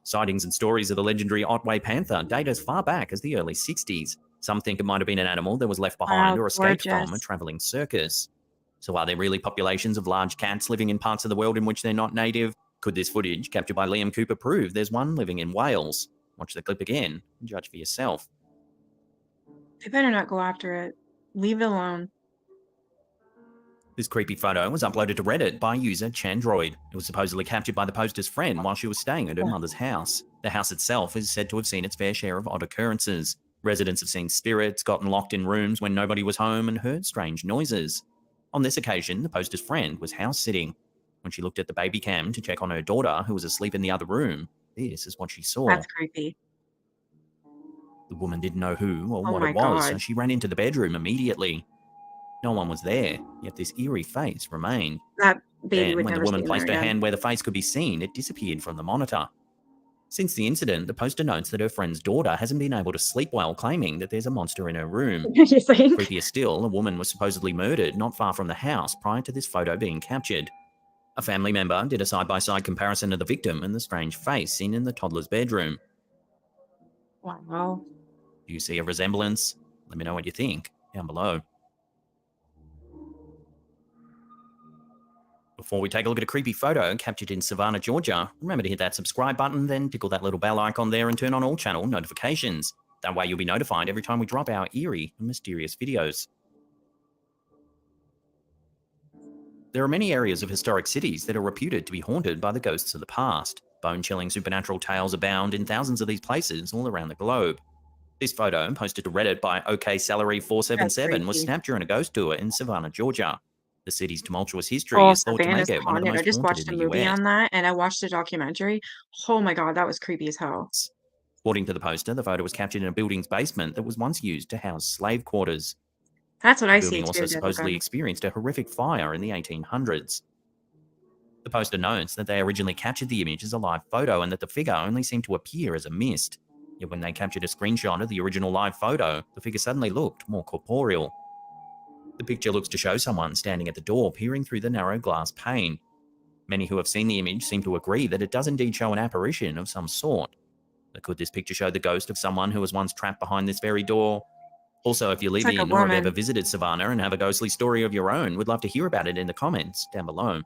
Sightings and stories of the legendary Otway panther date as far back as the early 60s. Some think it might have been an animal that was left behind Wow, or escaped from a gorgeous. travelling circus. So are there really populations of large cats living in parts of the world in which they're not native? Could this footage, captured by Liam Cooper, prove there's one living in Wales? Watch the clip again and judge for yourself. They better not go after it. Leave it alone. This creepy photo was uploaded to Reddit by user Chandroid. It was supposedly captured by the poster's friend while she was staying at her mother's house. The house itself is said to have seen its fair share of odd occurrences. Residents have seen spirits, gotten locked in rooms when nobody was home, and heard strange noises. On this occasion, the poster's friend was house sitting. When she looked at the baby cam to check on her daughter, who was asleep in the other room, this is what she saw. That's creepy. The woman didn't know who or Oh what my it was, so God. she ran into the bedroom immediately. No one was there, yet this eerie face remained. That baby Then, would when the never woman stay in placed there her again. hand where the face could be seen, it disappeared from the monitor. Since the incident, the poster notes that her friend's daughter hasn't been able to sleep well, claiming that there's a monster in her room. You think? Creepier still, a woman was supposedly murdered not far from the house prior to this photo being captured. A family member did a side-by-side comparison of the victim and the strange face seen in the toddler's bedroom. Wow. Do you see a resemblance? Let me know what you think down below. Before we take a look at a creepy photo captured in Savannah, Georgia, remember to hit that subscribe button, then tickle that little bell icon there and turn on all channel notifications. That way you'll be notified every time we drop our eerie and mysterious videos. There are many areas of historic cities that are reputed to be haunted by the ghosts of the past. Bone-chilling supernatural tales abound in thousands of these places all around the globe. This photo, posted to Reddit by OKSalary477, was creepy. snapped during a ghost tour in Savannah, Georgia. The city's tumultuous history Oh, is thought to Savannah's make it one of the haunted. I most just haunted watched in a the movie US. on that, and I watched a documentary. Oh my God, that was creepy as hell. According to the poster, the photo was captured in a building's basement that was once used to house slave quarters. That's what The I see building too. also Devil supposedly Gun. experienced a horrific fire in the 1800s. The poster notes that they originally captured the image as a live photo and that the figure only seemed to appear as a mist. Yet when they captured a screenshot of the original live photo, the figure suddenly looked more corporeal. The picture looks to show someone standing at the door peering through the narrow glass pane. Many who have seen the image seem to agree that it does indeed show an apparition of some sort. But could this picture show the ghost of someone who was once trapped behind this very door? Also, if you live like a in or have ever woman. visited Savannah and have a ghostly story of your own, we'd love to hear about it in the comments down below.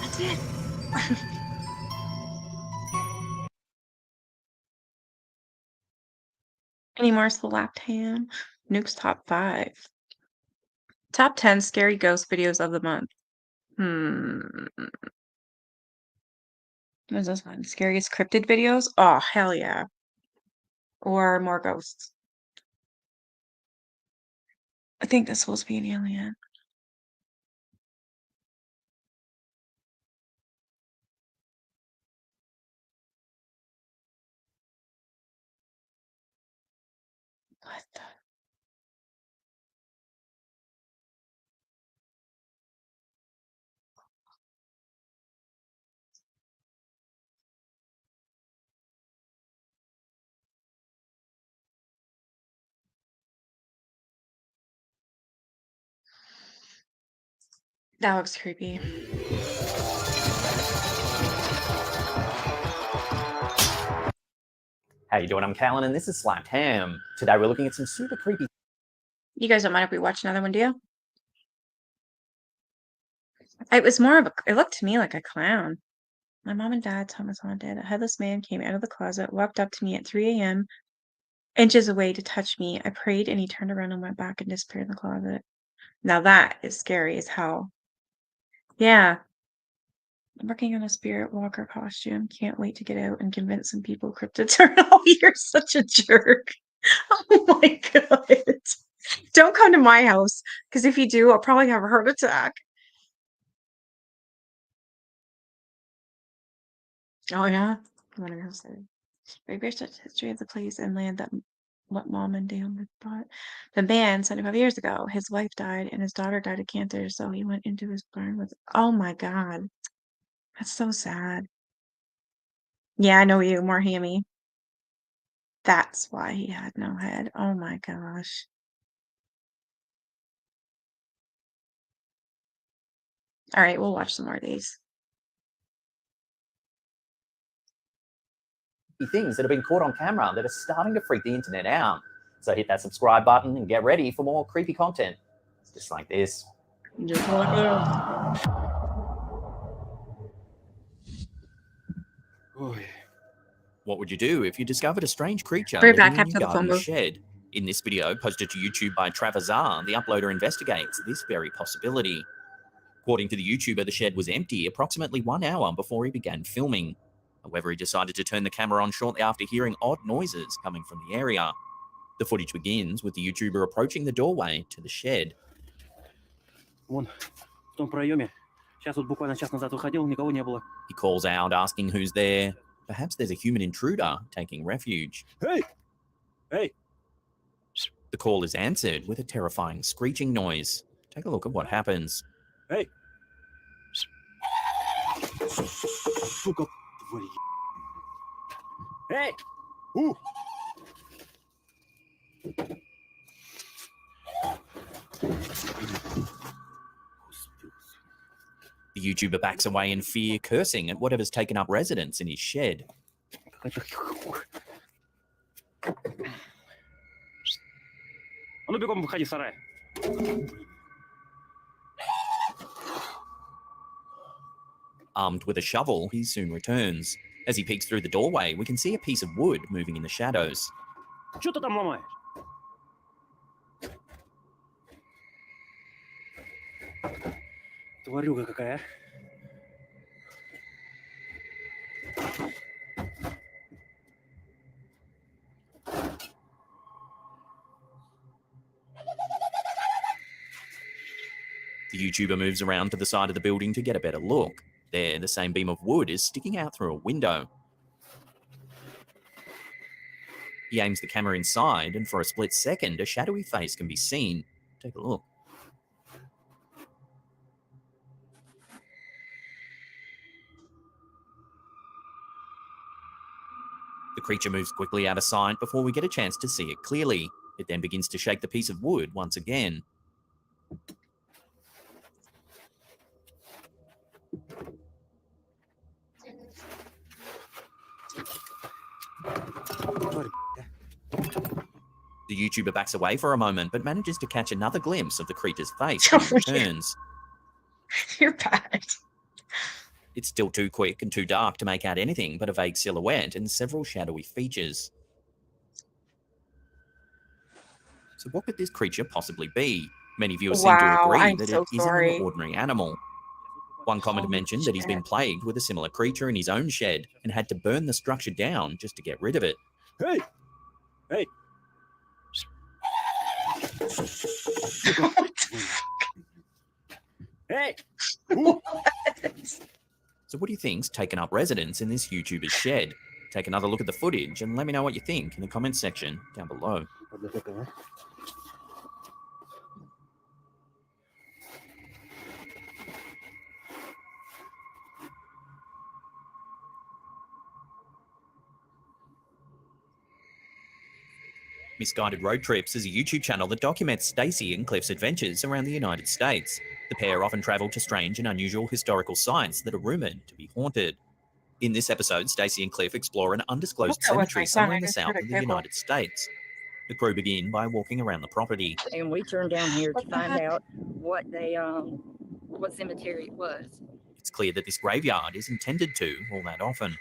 That's it. Any more slapped hand? Nuke's top 5. Top 10 scary ghost videos of the month. What is this one? Scariest cryptid videos? Oh, hell yeah. Or more ghosts. I think this supposed to be an alien. What the? That looks creepy. How you doing? I'm Callan, and this is Slapped Ham. Today we're looking at some super creepy You guys don't mind if we watch another one, do you? It was more of a, it looked to me like a clown. My mom and dad, Thomas haunted. A headless man came out of the closet, walked up to me at 3 a.m., inches away to touch me. I prayed and he turned around and went back and disappeared in the closet. Now that is scary as hell. Yeah. I'm working on a spirit walker costume. Can't wait to get out and convince some people cryptids are real. You're such a jerk. Oh my God. Don't come to my house, because if you do, I'll probably have a heart attack. Oh yeah? I'm gonna go say. Very such history of the place and land that what mom and dad had bought. The man 75 years ago, his wife died and his daughter died of cancer, so he went into his barn with. Oh my God, that's so sad. Yeah, I know you, more hammy. That's why he had no head. Oh my gosh. All right, we'll watch some more of these. things that have been caught on camera that are starting to freak the internet out. So hit that subscribe button and get ready for more creepy content. Just like this. Just like that. Boy. What would you do if you discovered a strange creature Right living back in after your the garden phone booth. shed? In this video posted to YouTube by Travis R, the uploader investigates this very possibility. According to the YouTuber, the shed was empty approximately 1 hour before he began filming. However, he decided to turn the camera on shortly after hearing odd noises coming from the area. The footage begins with the YouTuber approaching the doorway to the shed. Вон, в том проеме. Сейчас вот буквально час назад выходил, никого не было. He calls out, asking who's there. Perhaps there's a human intruder taking refuge. Hey! Hey! The call is answered with a terrifying screeching noise. Take a look at what happens. Hey! Сука, тварь. Hey! The YouTuber backs away in fear, cursing at whatever's taken up residence in his shed. А ну бегом выходи в сарай. Armed with a shovel, he soon returns. As he peeks through the doorway, we can see a piece of wood moving in the shadows. Что ты там ломаешь? Тварюга какая, а? The YouTuber moves around to the side of the building to get a better look. There, the same beam of wood is sticking out through a window. He aims the camera inside, and for a split second, a shadowy face can be seen. Take a look. The creature moves quickly out of sight before we get a chance to see it clearly. It then begins to shake the piece of wood once again. Тварь. The YouTuber backs away for a moment, but manages to catch another glimpse of the creature's face Oh, when it returns. You're bad. It's still too quick and too dark to make out anything but a vague silhouette and several shadowy features. So what could this creature possibly be? Many viewers seem to Wow, agree I'm that so it isn't sorry. an ordinary animal. One commenter Holy mentioned that he's been shit. plagued with a similar creature in his own shed and had to burn the structure down just to get rid of it. Hey! Hey! Hey! So what do you think's taken up residence in this YouTuber's shed? Take another look at the footage and let me know what you think in the comments section down below. Падла такая, а? Misguided Road Trips is a YouTube channel that documents Stacy and Cliff's adventures around the United States. The pair often travel to strange and unusual historical sites that are rumored to be haunted. In this episode, Stacy and Cliff explore an undisclosed That was my cemetery son. somewhere I in the just south heard of a the giggle. United States. The crew begin by walking around the property. And we turned down here to What the find heck? out what what cemetery it was. It's clear that this graveyard is intended to all that often.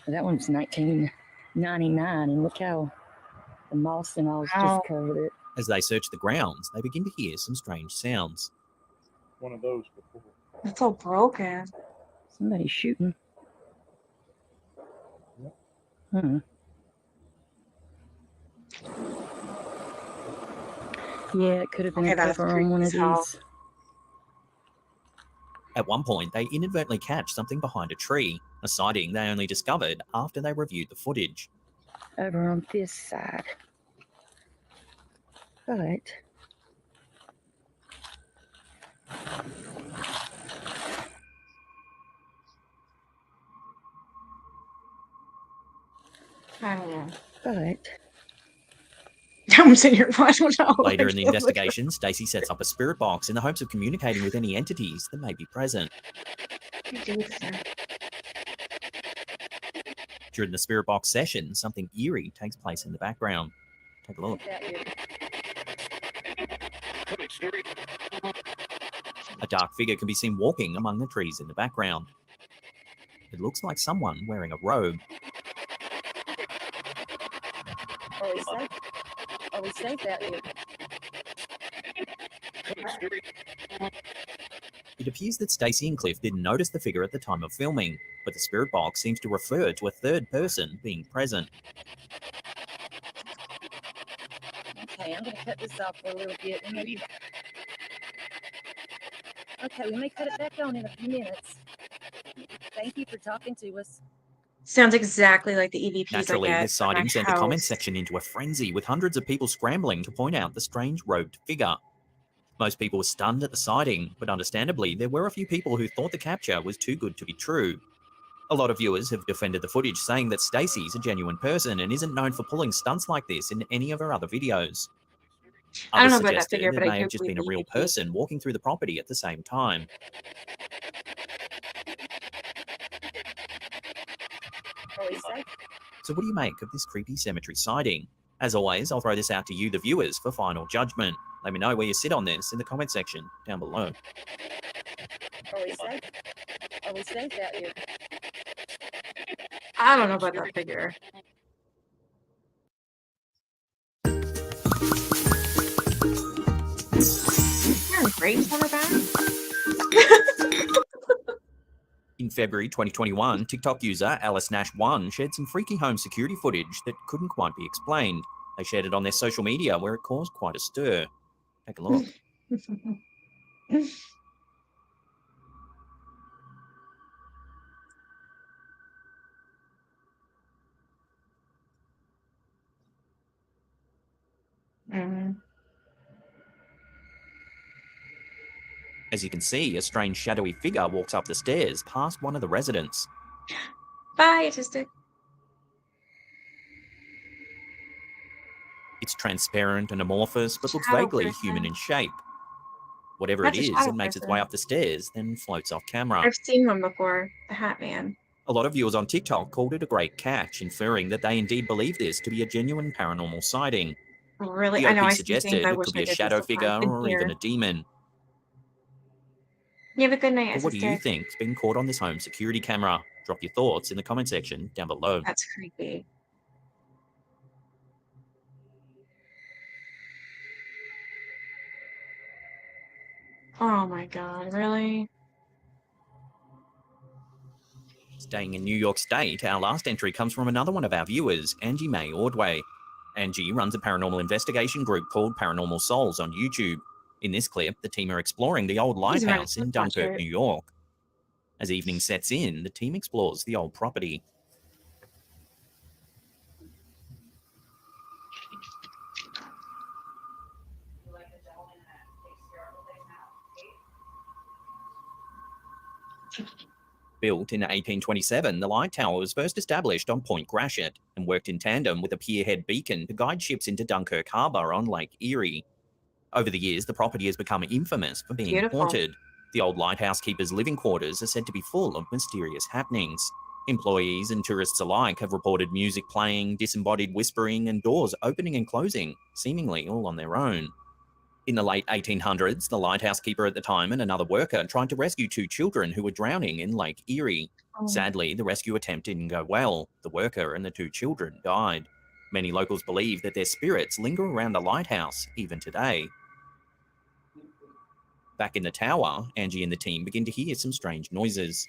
That one's 1999, and look how the moss and all Wow. just covered it. As they search the grounds, they begin to hear some strange sounds. One of those before. It's all broken. Somebody's shooting. Hmm. Yeah, it could have been Okay, a that was cover on one of creepy as hell. these. At one point, they inadvertently catch something behind a tree, a sighting they only discovered after they reviewed the footage. Over on this side. But I don't know. but I'm sitting here. I don't know. Later I in the can't look investigation, Stacy sets up a spirit box in the hopes of communicating with any entities that may be present. at you, sir. During the spirit box session, something eerie takes place in the background. Take a look. that here. A dark figure can be seen walking among the trees in the background. It looks like someone wearing a robe. Are we safe? Are we safe out here? It appears that Stacy and Cliff didn't notice the figure at the time of filming, but the spirit box seems to refer to a third person being present. Okay, I'm gonna cut this off for a little bit. Okay, we may cut it back on in a few minutes. Thank you for talking to us. Sounds exactly like the EVPs Naturally, I get this from my sighting sent the comments house. section into a frenzy, with hundreds of people scrambling to point out the strange robed figure. Most people were stunned at the sighting, but understandably, there were a few people who thought the capture was too good to be true. A lot of viewers have defended the footage, saying that Stacy's a genuine person and isn't known for pulling stunts like this in any of her other videos. I don't Others know about that suggested figure, it but I may do have just believe been a the real EVPs. person walking through the property at the same time. Are we safe? So what do you make of this creepy cemetery sighting? As always, I'll throw this out to you, the viewers, for final judgment. Let me know where you sit on this in the comment section down below. Are we safe? Are we safe out here? I don't know about that figure. Karen Graves on her back? In February 2021, TikTok user Alice Nash1 shared some freaky home security footage that couldn't quite be explained. They shared it on their social media, where it caused quite a stir. Take a look. As you can see, a strange shadowy figure walks up the stairs past one of the residents. Bye, Autistic. It's transparent and amorphous, but looks Shadow vaguely person. human in shape. Whatever That's it a is, shadow it makes its person. way up the stairs, then floats off camera. I've seen one before, the Hat Man. A lot of viewers on TikTok called it a great catch, inferring that they indeed believe this to be a genuine paranormal sighting. Really? I know DOP I see things suggested I it wish could I be a did shadow this sometimes figure in or even here. a demon. You have a good night, But what do you Autistic. think's been caught on this home security camera? Drop your thoughts in the comment section down below. That's creepy. Oh my god, really? Staying in New York State, our last entry comes from another one of our viewers, Angie Mae Ordway. Angie runs a paranormal investigation group called Paranormal Souls on YouTube. In this clip, the team are exploring the old He's running lighthouse in a Dunkirk, portrait. New York. As evening sets in, the team explores the old property. Built in 1827, the light tower was first established on Point Gratiot and worked in tandem with a pierhead beacon to guide ships into Dunkirk Harbour on Lake Erie. Over the years, the property has become infamous for being Beautiful. haunted. The old lighthouse keeper's living quarters are said to be full of mysterious happenings. Employees and tourists alike have reported music playing, disembodied whispering, and doors opening and closing, seemingly all on their own. In the late 1800s, the lighthouse keeper at the time and another worker tried to rescue two children who were drowning in Lake Erie. Oh. Sadly, the rescue attempt didn't go well. The worker and the two children died. Many locals believe that their spirits linger around the lighthouse even today. Back in the tower, Angie and the team begin to hear some strange noises.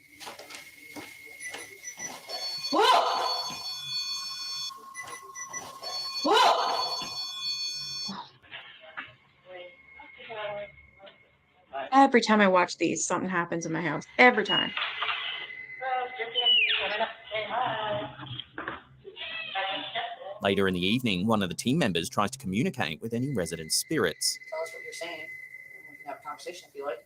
Every time I watch these, something happens in my house. Every time. Later in the evening, one of the team members tries to communicate with any resident spirits. Tell us what you're saying, and we can have a conversation if you like.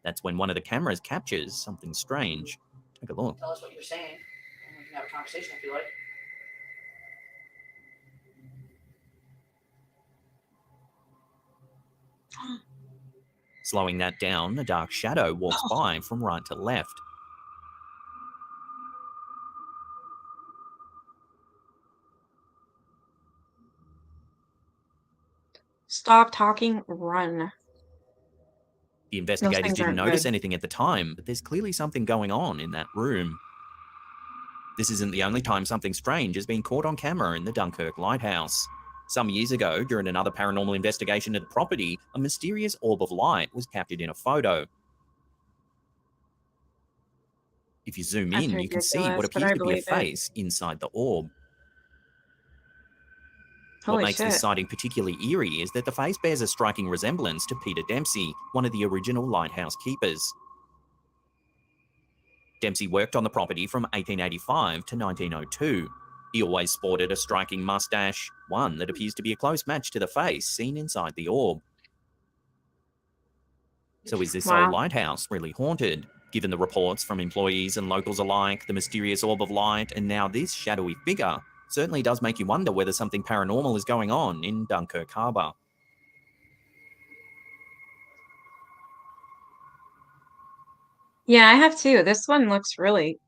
That's when one of the cameras captures something strange. Take a look. Tell us what you're saying, and we can have a conversation if you like. Slowing that down, a dark shadow walks by from right to left. Stop talking, run. The investigators things didn't aren't notice good. anything at the time, but there's clearly something going on in that room. This isn't the only time something strange has been caught on camera in the Dunkirk lighthouse. Some years ago, during another paranormal investigation at the property, a mysterious orb of light was captured in a photo. If you zoom That's in, you can see what ridiculous, but appears I to be a believe it. face inside the orb. What Holy makes this shit. sighting particularly eerie is that the face bears a striking resemblance to Peter Dempsey, one of the original lighthouse keepers. Dempsey worked on the property from 1885 to 1902. He always sported a striking mustache, one that appears to be a close match to the face seen inside the orb. So is this old Wow. lighthouse really haunted? Given the reports from employees and locals alike, the mysterious orb of light, and now this shadowy figure, certainly does make you wonder whether something paranormal is going on in Dunkirk Harbour. Yeah, I have too. This one looks really,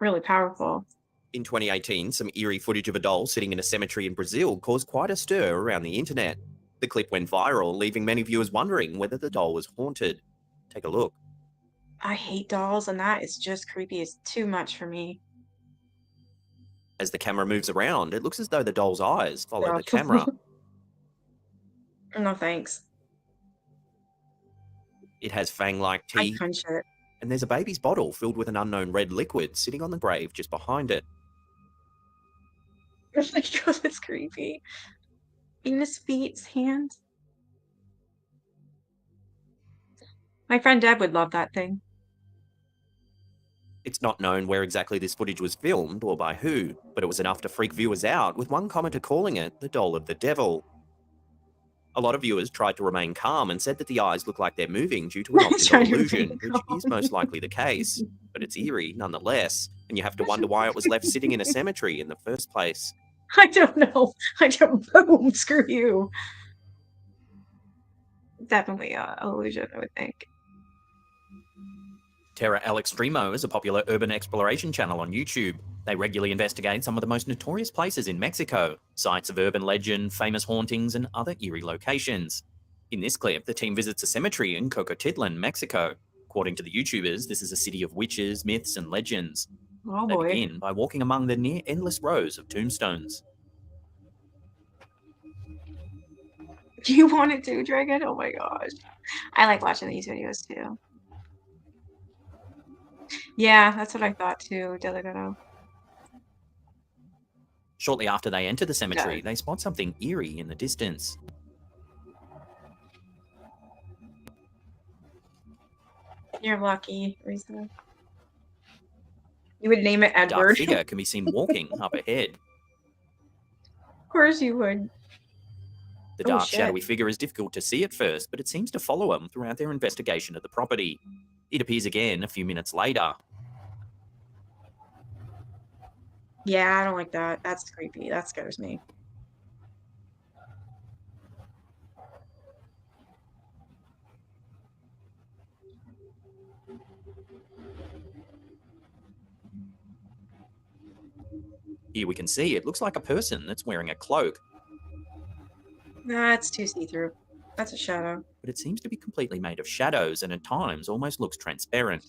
really powerful. In 2018, some eerie footage of a doll sitting in a cemetery in Brazil caused quite a stir around the internet. The clip went viral, leaving many viewers wondering whether the doll was haunted. Take a look. I hate dolls, and that is just creepy. It's too much for me. As the camera moves around, it looks as though the doll's eyes follow Yeah. the camera. No thanks. It has fang-like I teeth, punch it. and there's a baby's bottle filled with an unknown red liquid sitting on the grave just behind it. Oh my god, it's creepy. In his feet, his hands. My friend Deb would love that thing. It's not known where exactly this footage was filmed or by who, but it was enough to freak viewers out, with one commenter calling it the doll of the devil. A lot of viewers tried to remain calm and said that the eyes look like they're moving due to an optical Trying to illusion, remain which calm. is most likely the case, but it's eerie nonetheless, and you have to wonder why it was left sitting in a cemetery in the first place. I don't know. I don't know. Screw you. Definitely a illusion, I would think. Terra El Extremo is a popular urban exploration channel on YouTube. They regularly investigate some of the most notorious places in Mexico, sites of urban legend, famous hauntings, and other eerie locations. In this clip, the team visits a cemetery in Cocotitlan, Mexico. According to the YouTubers, this is a city of witches, myths, and legends. Oh They boy. begin by walking among the near endless rows of tombstones. Do you want it to, Dragon? Oh my gosh. I like watching these videos too. Yeah, that's what I thought too, Delegado. Shortly after they enter the cemetery, they spot something eerie in the distance. You're lucky, Risa. You would name it A dark Edward. figure can be seen walking up ahead. Of course you would. The Oh, dark, shit. shadowy figure is difficult to see at first, but it seems to follow them throughout their investigation of the property. It appears again a few minutes later. Yeah, I don't like that. That's creepy. That scares me. Here we can see it looks like a person that's wearing a cloak, That's too see-through. That's a shadow. but it seems to be completely made of shadows and at times almost looks transparent.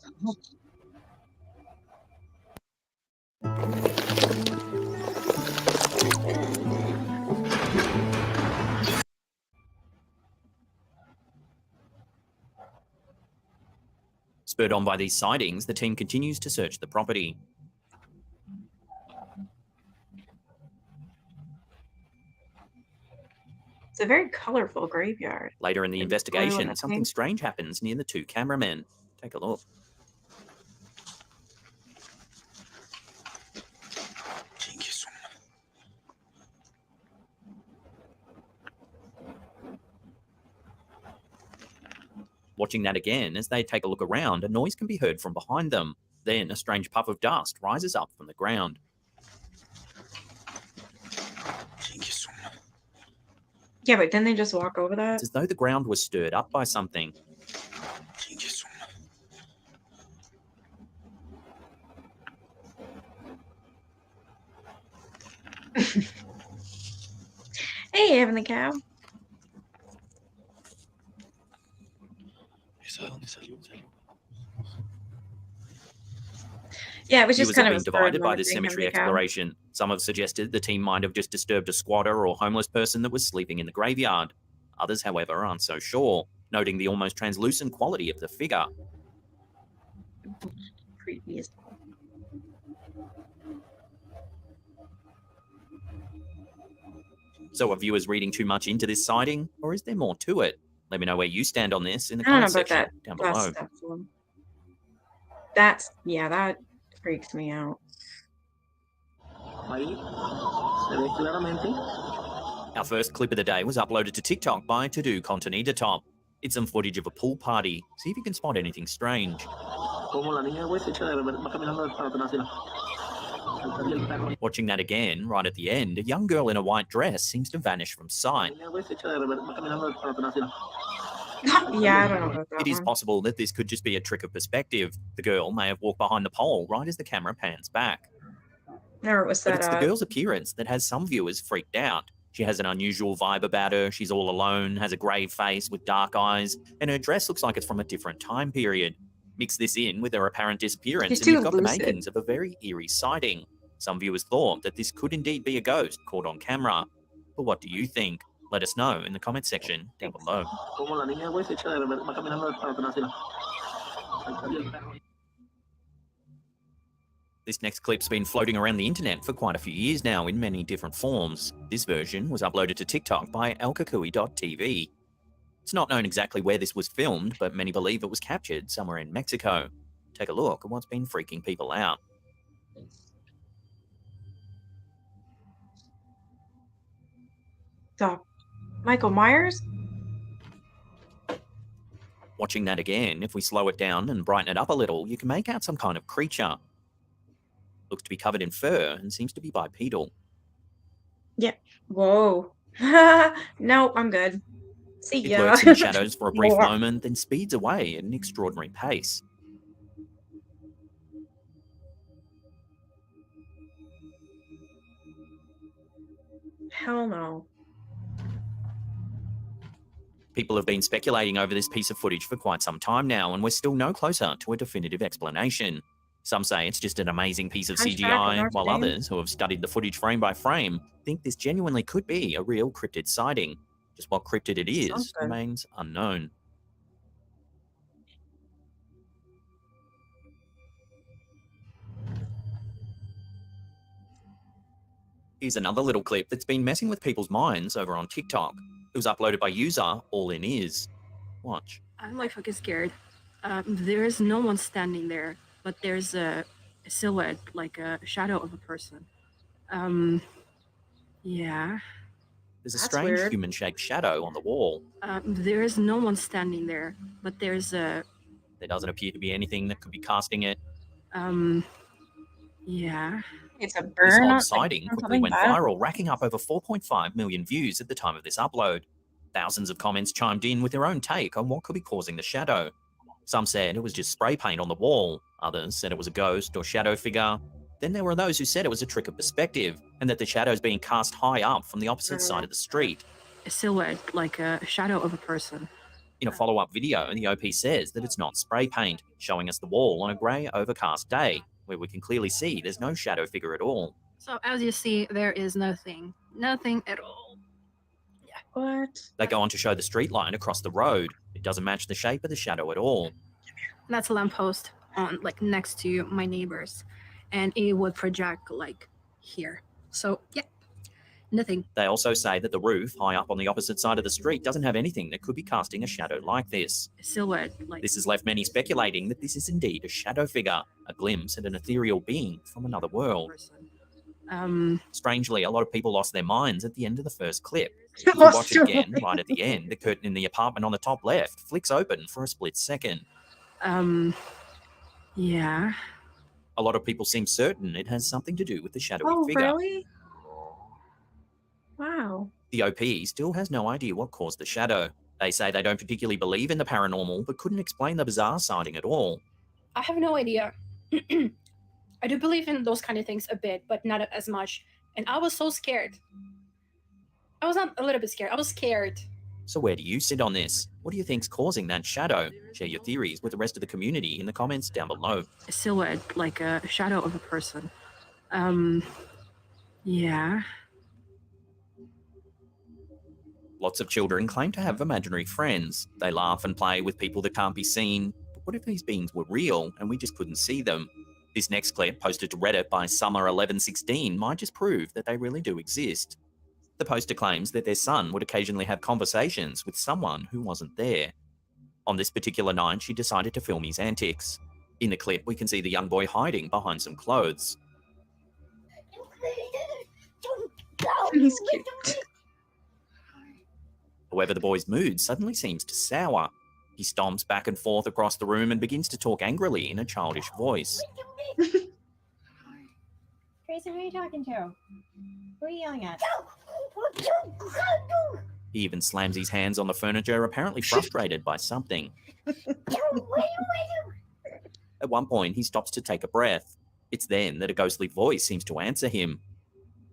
Spurred on by these sightings, the team continues to search the property. It's a very colorful graveyard. Later in the And blue and investigation, the something pink. strange happens near the two cameramen. Take a look. Watching that again, as they take a look around, a noise can be heard from behind them. Then a strange puff of dust rises up from the ground. Yeah, but didn't they just walk over that? It's as though the ground was stirred up by something. Hey, Heavenly Cow. Yeah, it was just Viewers kind have of been a spur of the divided by moment this thing, cemetery holy cow. exploration. Some have suggested the team might have just disturbed a squatter or homeless person that was sleeping in the graveyard. Others, however, aren't so sure, noting the almost translucent quality of the figure. Creepy as hell. So are viewers reading too much into this sighting, or is there more to it? Let me know where you stand on this in the I don't know comment about section that down dust below. stuff. Though. That freaks me out. Our first clip of the day was uploaded to TikTok by To Do Contenida Top. It's some footage of a pool party. See if you can spot anything strange. Watching that again, right at the end, a young girl in a white dress seems to vanish from sight. Yeah, I don't know about that It is one. possible that this could just be a trick of perspective. The girl may have walked behind the pole right as the camera pans back. Never was But that it's the girl's appearance that has some viewers freaked out. She has an unusual vibe about her, she's all alone, has a grave face with dark eyes, and her dress looks like it's from a different time period. Mix this in with her apparent disappearance She's and you've too got the lucid. makings of a very eerie sighting. Some viewers thought that this could indeed be a ghost caught on camera. But what do you think? Let us know in the comment section down below. This next clip's been floating around the internet for quite a few years now in many different forms. This version was uploaded to TikTok by elkakui.tv. It's not known exactly where this was filmed, but many believe it was captured somewhere in Mexico. Take a look at what's been freaking people out. So, Michael Myers? Watching that again, if we slow it down and brighten it up a little, you can make out some kind of creature. Looks to be covered in fur and seems to be bipedal. Whoa. No, I'm good. See It ya. lurks in the shadows for a brief More. moment, then speeds away at an extraordinary pace. Hell no. People have been speculating over this piece of footage for quite some time now, and we're still no closer to a definitive explanation. Some say it's just an amazing piece of Hunchback of CGI, Notre while Dame. others, who have studied the footage frame by frame, think this genuinely could be a real cryptid sighting. Just what cryptid it is Something. remains unknown. Here's another little clip that's been messing with people's minds over on TikTok. It was uploaded by user All In Is. Watch. I'm like fucking scared. There is no one standing there, but there's a silhouette, like a shadow of a person. Yeah. There's a That's strange weird. human-shaped shadow on the wall. There is no one standing there, but there's a There doesn't appear to be anything that could be casting it. yeah. It's a This burn on odd sighting on quickly something went bad. viral, racking up over 4.5 million views at the time of this upload. Thousands of comments chimed in with their own take on what could be causing the shadow. Some said it was just spray paint on the wall. Others said it was a ghost or shadow figure. Then there were those who said it was a trick of perspective and that the shadow's being cast high up from the opposite side of the street. A silhouette, like a shadow of a person. In a follow-up video, the OP says that it's not spray paint, showing us the wall on a grey, overcast day, where we can clearly see there's no shadow figure at all. So as you see, there is nothing at all. What? They go on to show the street line across the road. It doesn't match the shape of the shadow at all. That's a lamppost on like next to my neighbors, and it would project like here. So yeah, nothing. They also say that the roof, high up on the opposite side of the street, doesn't have anything that could be casting a shadow like this. A silhouette, like This has left many speculating that this is indeed a shadow figure, a glimpse at an ethereal being from another world. person. Strangely, a lot of people lost their minds at the end of the first clip. If you watch it again, right at the end, the curtain in the apartment on the top left flicks open for a split second. Yeah. A lot of people seem certain it has something to do with the shadowy Oh, figure. really? Wow. The OP still has no idea what caused the shadow. They say they don't particularly believe in the paranormal, but couldn't explain the bizarre sighting at all. I have no idea. I do believe in those kind of things a bit, but not as much. And I was so scared. I was not a little bit scared. I was scared So where do you sit on this? What do you think's causing that shadow? Share your theories with the rest of the community in the comments down below. A silhouette, like a shadow of a person. Yeah. Lots of children claim to have imaginary friends. They laugh and play with people that can't be seen. But what if these beings were real and we just couldn't see them? This next clip, posted to Reddit by Summer1116, might just prove that they really do exist. The poster claims that their son would occasionally have conversations with someone who wasn't there. On this particular night, she decided to film his antics. In the clip, we can see the young boy hiding behind some clothes. He's cute. However, the boy's mood suddenly seems to sour. He stomps back and forth across the room and begins to talk angrily in a childish voice. Grayson, who are you talking to? Who are you yelling at? He even slams his hands on the furniture, apparently frustrated by something. At one point, he stops to take a breath. It's then that a ghostly voice seems to answer him.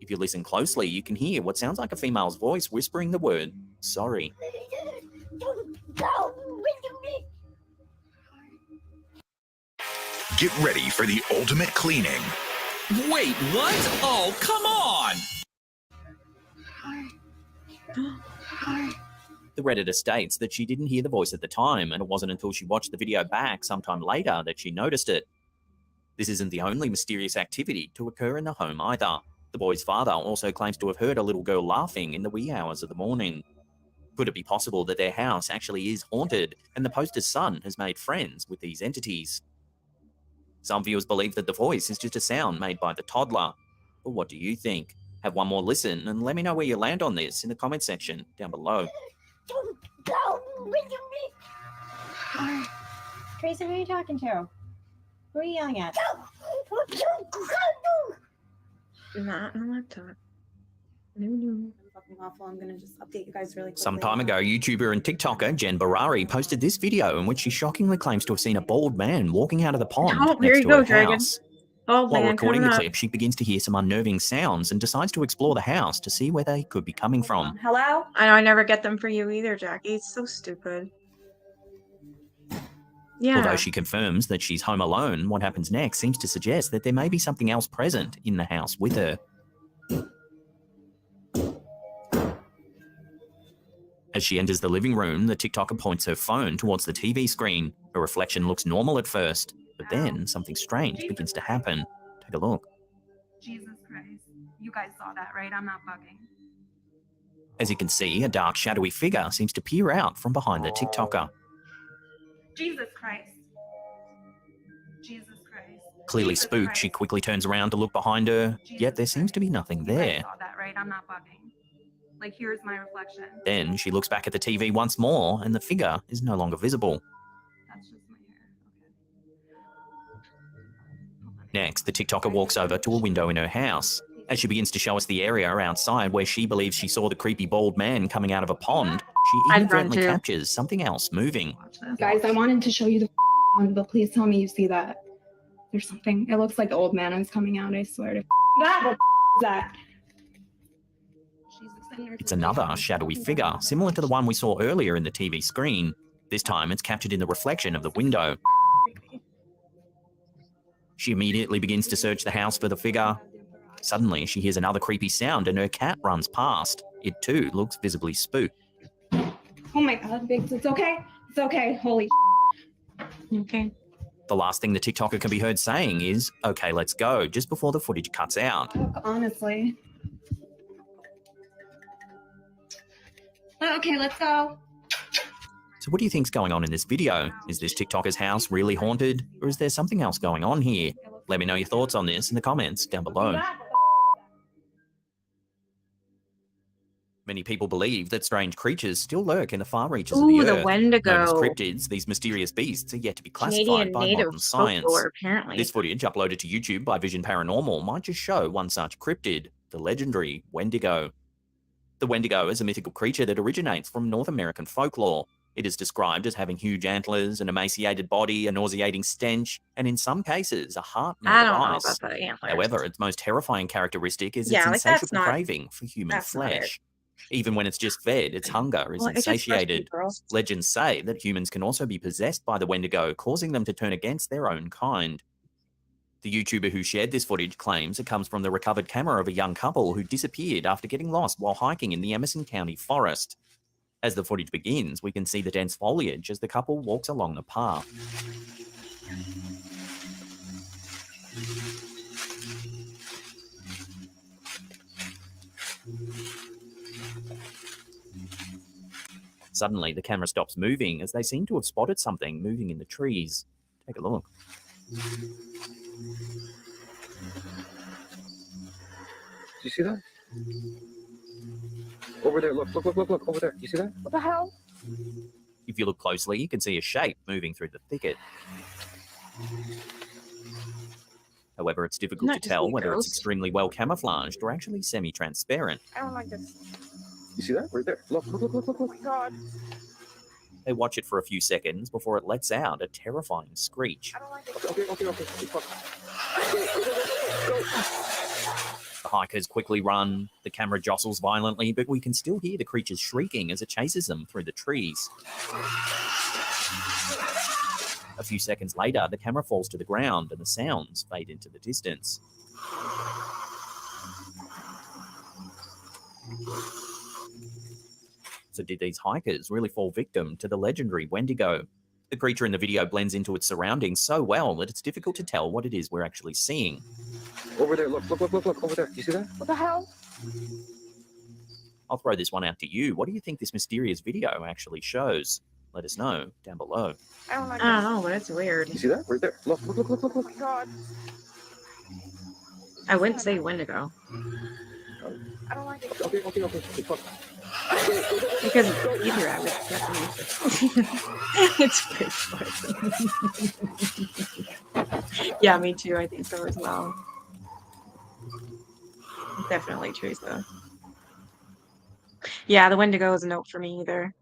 If you listen closely, you can hear what sounds like a female's voice whispering the word, sorry. Get ready for the ultimate cleaning. Wait, what? Oh, come on! The Redditor states that she didn't hear the voice at the time, and it wasn't until she watched the video back sometime later that she noticed it. This isn't the only mysterious activity to occur in the home either. The boy's father also claims to have heard a little girl laughing in the wee hours of the morning. Could it be possible that their house actually is haunted, and the poster's son has made friends with these entities? Some viewers believe that the voice is just a sound made by the toddler. But what do you think? Have one more listen and let me know where you land on this in the comment section down below. Grayson, who are you talking to? Who are you yelling at? Not on a laptop. No. Fucking awful. I'm gonna just update you guys really quickly. Some time ago, YouTuber and TikToker Jen Barari posted this video in which she shockingly claims to have seen a bald man walking out of the pond Oh, here next you to go, her Dragon. house. Oh, While man, recording coming the up. clip, she begins to hear some unnerving sounds and decides to explore the house to see where they could be coming from. Hello? I know I never get them for you either, Jackie. It's so stupid. Yeah. Although she confirms that she's home alone, what happens next seems to suggest that there may be something else present in the house with her. As she enters the living room, the TikToker points her phone towards the TV screen. Her reflection looks normal at first, but then something strange begins to happen. Take a look. Jesus Christ. You guys saw that, right? I'm not bugging. As you can see, a dark, shadowy figure seems to peer out from behind the TikToker. Jesus Christ. Jesus Christ. Clearly Jesus spooked, Christ. she quickly turns around to look behind her, yet there seems to be nothing You guys there. saw that, right? I'm not bugging. Like, here's my reflection. Then she looks back at the TV once more, and the figure is no longer visible. That's just my hair. Next, the TikToker walks over to a window in her house. As she begins to show us the area outside where she believes she saw the creepy bald man coming out of a pond, she I'd run inadvertently too. captures something else moving. Guys, I wanted to show you the one, but please tell me you see that. There's something. It looks like the old man is coming out, I swear to God. What is that? It's another shadowy figure, similar to the one we saw earlier in the TV screen. This time, it's captured in the reflection of the window. She immediately begins to search the house for the figure. Suddenly, she hears another creepy sound and her cat runs past. It too looks visibly spooked. Oh my God, Biggs, it's okay. It's okay. Holy Okay. The last thing the TikToker can be heard saying is, "Okay, let's go," just before the footage cuts out. honestly. Okay, let's go. So what do you think's going on in this video? Is this TikToker's house really haunted? Or is there something else going on here? Let me know your thoughts on this in the comments down below. Many people believe that strange creatures still lurk in the far reaches of Ooh, the the earth. Wendigo. Known as cryptids, these mysterious beasts are yet to be classified Canadian by native modern science. folklore, apparently. This footage, uploaded to YouTube by Vision Paranormal, might just show one such cryptid, the legendary Wendigo. The Wendigo is a mythical creature that originates from North American folklore. It is described as having huge antlers, an emaciated body, a nauseating stench, and in some cases, a heart made I of don't know ice. about the antlers. However, its most terrifying characteristic is Yeah, its like, that's insatiable not- craving for human that's not it. flesh. Even when it's just fed, its hunger is Well, it gets frustrating, insatiated. girl. Legends say that humans can also be possessed by the Wendigo, causing them to turn against their own kind. The YouTuber who shared this footage claims it comes from the recovered camera of a young couple who disappeared after getting lost while hiking in the Emerson County forest. As the footage begins, we can see the dense foliage as the couple walks along the path. Suddenly, the camera stops moving as they seem to have spotted something moving in the trees. Take a look. Do you see that? Over there, look, over there. You see that? What the hell? If you look closely, you can see a shape moving through the thicket. However, it's difficult Not to just tell a whether it's ghost. extremely well camouflaged or actually semi-transparent. I don't like this. You see that? Right there. Look. Oh my god. They watch it for a few seconds before it lets out a terrifying screech. I don't like it. Okay. The hikers quickly run, the camera jostles violently, but we can still hear the creatures shrieking as it chases them through the trees. A few seconds later, the camera falls to the ground and the sounds fade into the distance. So did these hikers really fall victim to the legendary Wendigo? The creature in the video blends into its surroundings so well that it's difficult to tell what it is we're actually seeing. Over there, look, over there. You see that? What the hell? I'll throw this one out to you. What do you think this mysterious video actually shows? Let us know down below. I don't like I this. don't know, but it's weird. You see that? Right there. Look. Oh my god. I wouldn't say Wendigo. I don't like it. Okay. Because either rabbit, definitely. It's pretty. Yeah, me too. I think so as well. Definitely Teresa. Yeah, the Wendigo is a nope for me either.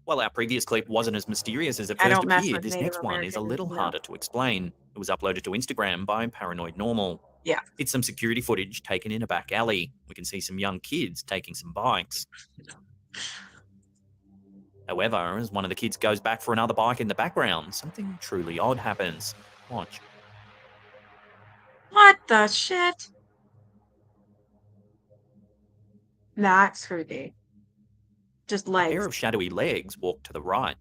While our previous clip wasn't as mysterious as it I first don't mess appeared, with this Native next one is a Americans, little no. harder to explain. It was uploaded to Instagram by Paranoid Normal. Yeah. It's some security footage taken in a back alley. We can see some young kids taking some bikes. However, as one of the kids goes back for another bike in the background, something truly odd happens. Watch. What the shit? That's creepy. Just A legs. pair of shadowy legs walk to the right.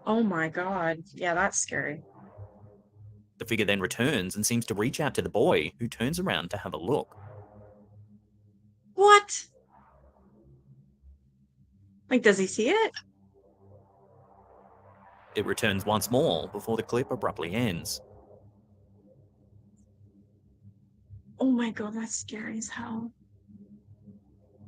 Oh my god. Yeah, that's scary. The figure then returns and seems to reach out to the boy, who turns around to have a look. What? Like, does he see it? It returns once more before the clip abruptly ends. Oh my god, that's scary as hell.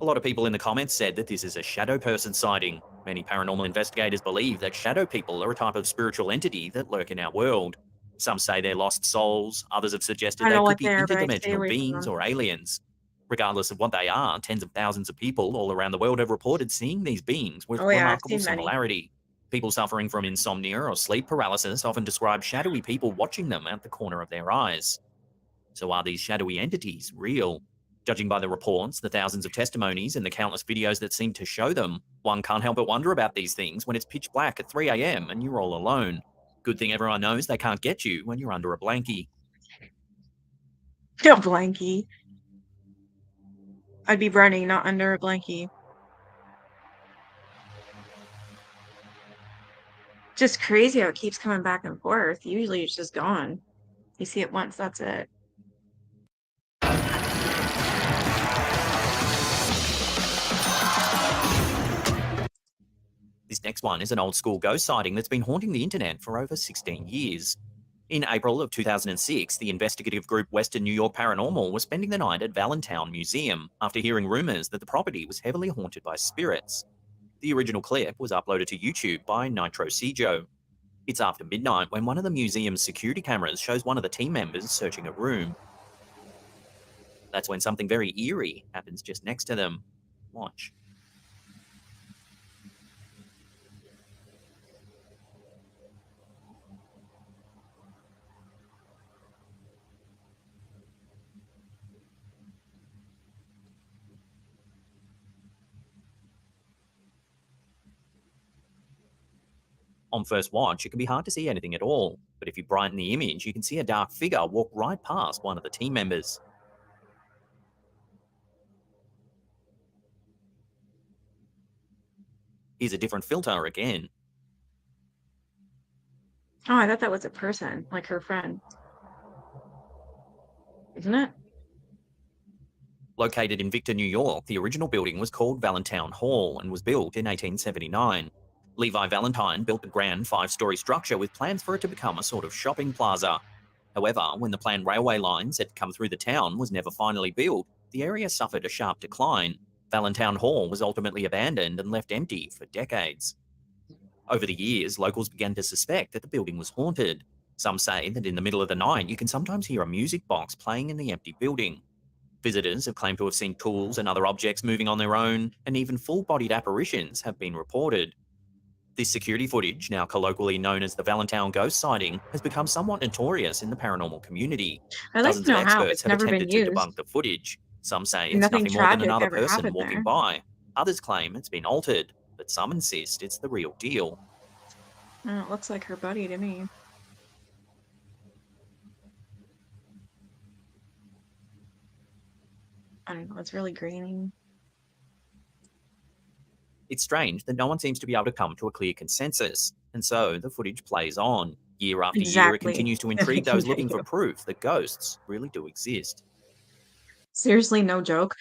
A lot of people in the comments said that this is a shadow person sighting. Many paranormal investigators believe that shadow people are a type of spiritual entity that lurk in our world. Some say they're lost souls, others have suggested I they know could what be they are, but I stay interdimensional away from beings them. or aliens. Regardless of what they are, tens of thousands of people all around the world have reported seeing these beings with Oh yeah, I've remarkable seen many. similarity. People suffering from insomnia or sleep paralysis often describe shadowy people watching them out the corner of their eyes. So are these shadowy entities real? Judging by the reports, the thousands of testimonies, and the countless videos that seem to show them, one can't help but wonder about these things when it's pitch black at 3 a.m. and you're all alone. Good thing everyone knows they can't get you when you're under a blankie. No blankie. I'd be running, not under a blankie. Just crazy how it keeps coming back and forth. Usually it's just gone. You see it once, that's it. This next one is an old school ghost sighting that's been haunting the internet for over 16 years. In April of 2006, the investigative group Western New York Paranormal was spending the night at Valentine Museum after hearing rumors that the property was heavily haunted by spirits. The original clip was uploaded to YouTube by Nitro Sejo. It's after midnight when one of the museum's security cameras shows one of the team members searching a room. That's when something very eerie happens just next to them. Watch. On first watch, it can be hard to see anything at all, but if you brighten the image, you can see a dark figure walk right past one of the team members. Here's a different filter again. Oh, I thought that was a person, like her friend. Isn't it? Located in Victor, New York, the original building was called Valentine Hall and was built in 1879. Levi Valentine built the grand 5-story structure with plans for it to become a sort of shopping plaza. However, when the planned railway line set to come through the town was never finally built, the area suffered a sharp decline. Valentine Hall was ultimately abandoned and left empty for decades. Over the years, locals began to suspect that the building was haunted. Some say that in the middle of the night, you can sometimes hear a music box playing in the empty building. Visitors have claimed to have seen tools and other objects moving on their own, and even full-bodied apparitions have been reported. This security footage, now colloquially known as the Valentine ghost sighting, has become somewhat notorious in the paranormal community. I'd like to Dozens know of how. experts It's have never been attempted to used. debunk the footage. Some say it's Nothing nothing more than tragic another ever person happened walking there. by. Others claim it's been altered, but some insist it's the real deal. Oh, it looks like her buddy to me. I don't know. It's really grainy. It's strange that no one seems to be able to come to a clear consensus, and so the footage plays on. Year after year, it Exactly. continues to I intrigue those can looking for you. proof that ghosts really do exist. Seriously, no joke.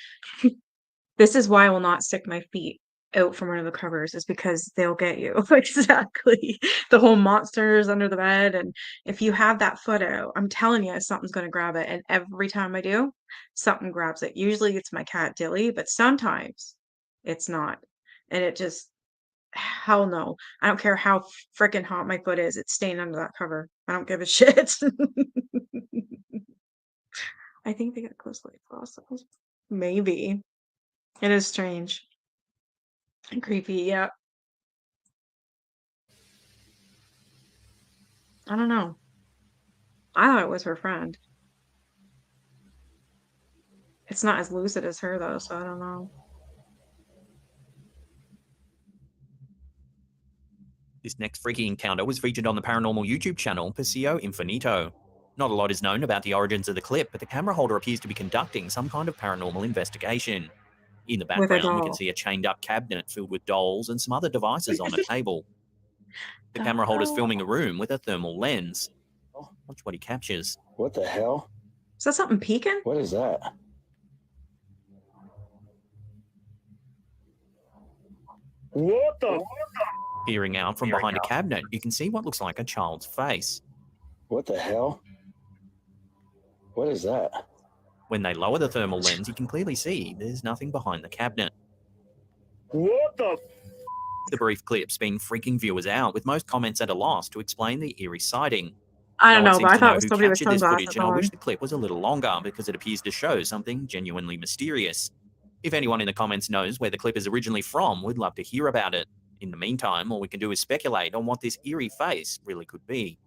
This is why I will not stick my feet out from under the covers, is because they'll get you. Exactly. The whole monsters under the bed. And if you have that foot out, I'm telling you, something's going to grab it. And every time I do, something grabs it. Usually it's my cat Dilly, but sometimes it's not. And it just, hell no. I don't care how freaking hot my foot is. It's staying under that cover. I don't give a shit. I think they got close like fossils. Maybe. It is strange. And creepy, yeah. I don't know. I thought it was her friend. It's not as lucid as her though, so I don't know. This next freaky encounter was featured on the paranormal YouTube channel Paseo Infinito. Not a lot is known about the origins of the clip, but the camera holder appears to be conducting some kind of paranormal investigation. In the With a background, we can doll. see a chained-up cabinet filled with dolls and some other devices on a table. The camera holder's filming a room with a thermal lens. Watch what he captures. What the hell? Is that something peeking? What is that? What the? Peering out from behind a cabinet, you can see what looks like a child's face. What the hell? What is that? When they lower the thermal lens, you can clearly see there's nothing behind the cabinet. What the? The brief clip's been freaking viewers out, with most comments at a loss to explain the eerie sighting. I don't No one know, seems but I to thought know it was who somebody with captured this sunglasses footage, and I wish on. the clip was a little longer because it appears to show something genuinely mysterious. If anyone in the comments knows where the clip is originally from, we'd love to hear about it. In the meantime, all we can do is speculate on what this eerie face really could be.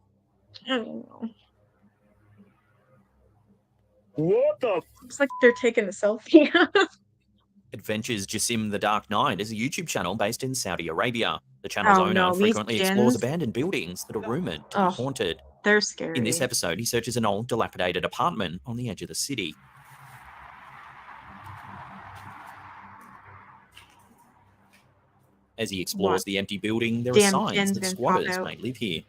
I don't know. What the? Looks like they're taking a selfie. Adventures Jassim the Dark Knight is a YouTube channel based in Saudi Arabia. The channel's Oh, owner no, these frequently explores gins. abandoned buildings that are rumored to be Oh, haunted. they're scary. In this episode, he searches an old, dilapidated apartment on the edge of the city. As he explores What? the empty building, there are Damn signs gins that been squatters popped out. may live here.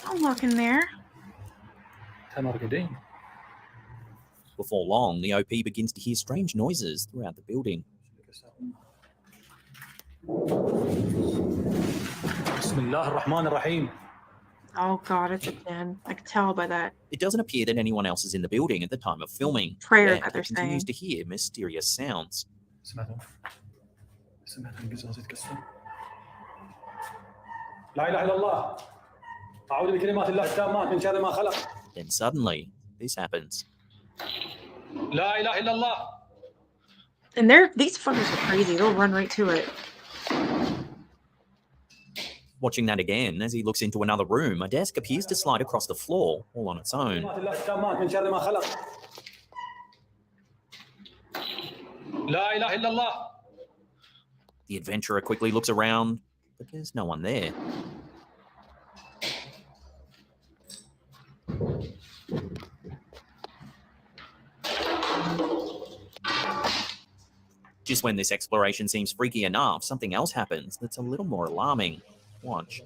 Don't look in there. Before long, the OP begins to hear strange noises throughout the building. Oh god, it's a den. I can tell by that. It doesn't appear that anyone else is in the building at the time of filming. Prayer Yet that they're he continues saying. to hear mysterious sounds. Then suddenly, this happens. And these fuckers are crazy. They'll run right to it. Watching that again, as he looks into another room, a desk appears to slide across the floor, all on its own. The adventurer quickly looks around, but there's no one there. Just when this exploration seems freaky enough, something else happens that's a little more alarming. Watch.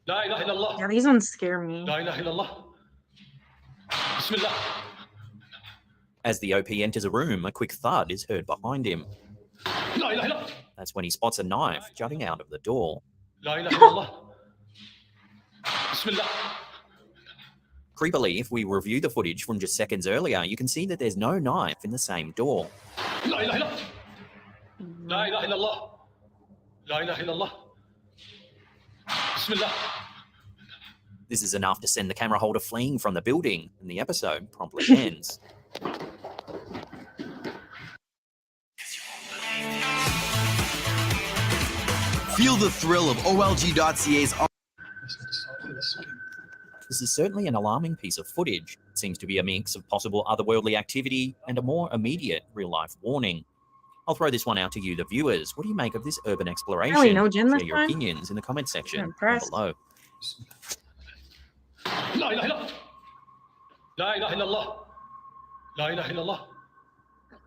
Yeah, these ones scare me. As the OP enters a room, a quick thud is heard behind him. That's when he spots a knife jutting out of the door. Creepily, if we review the footage from just seconds earlier, you can see that there's no knife in the same door. This is enough to send the camera holder fleeing from the building, and the episode promptly ends. Feel the thrill of OLG.ca's. This is certainly an alarming piece of footage. It seems to be a mix of possible otherworldly activity and a more immediate real-life warning. I'll throw this one out to you, the viewers. What do you make of this urban exploration? Oh, we know Jin this Share your time? opinions in the comment section I'm down impressed. below.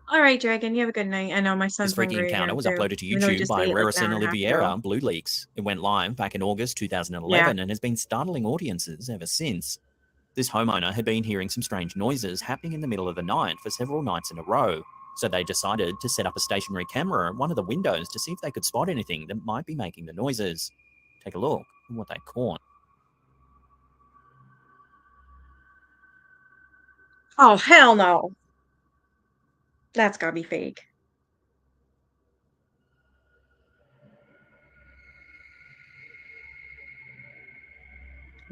All right, Dragon, you have a good night. I know my This son's freaky hungry encounter again, was too, uploaded to even though he YouTube just by ate, like, an Rarison hour and a half Oliveira, ago. Blue Leaks. It went live back in August 2011 and has been startling audiences ever since. This homeowner had been hearing some strange noises happening in the middle of the night for several nights in a row, so they decided to set up a stationary camera at one of the windows to see if they could spot anything that might be making the noises. Take a look at what they caught. Oh, hell no. That's gotta be fake.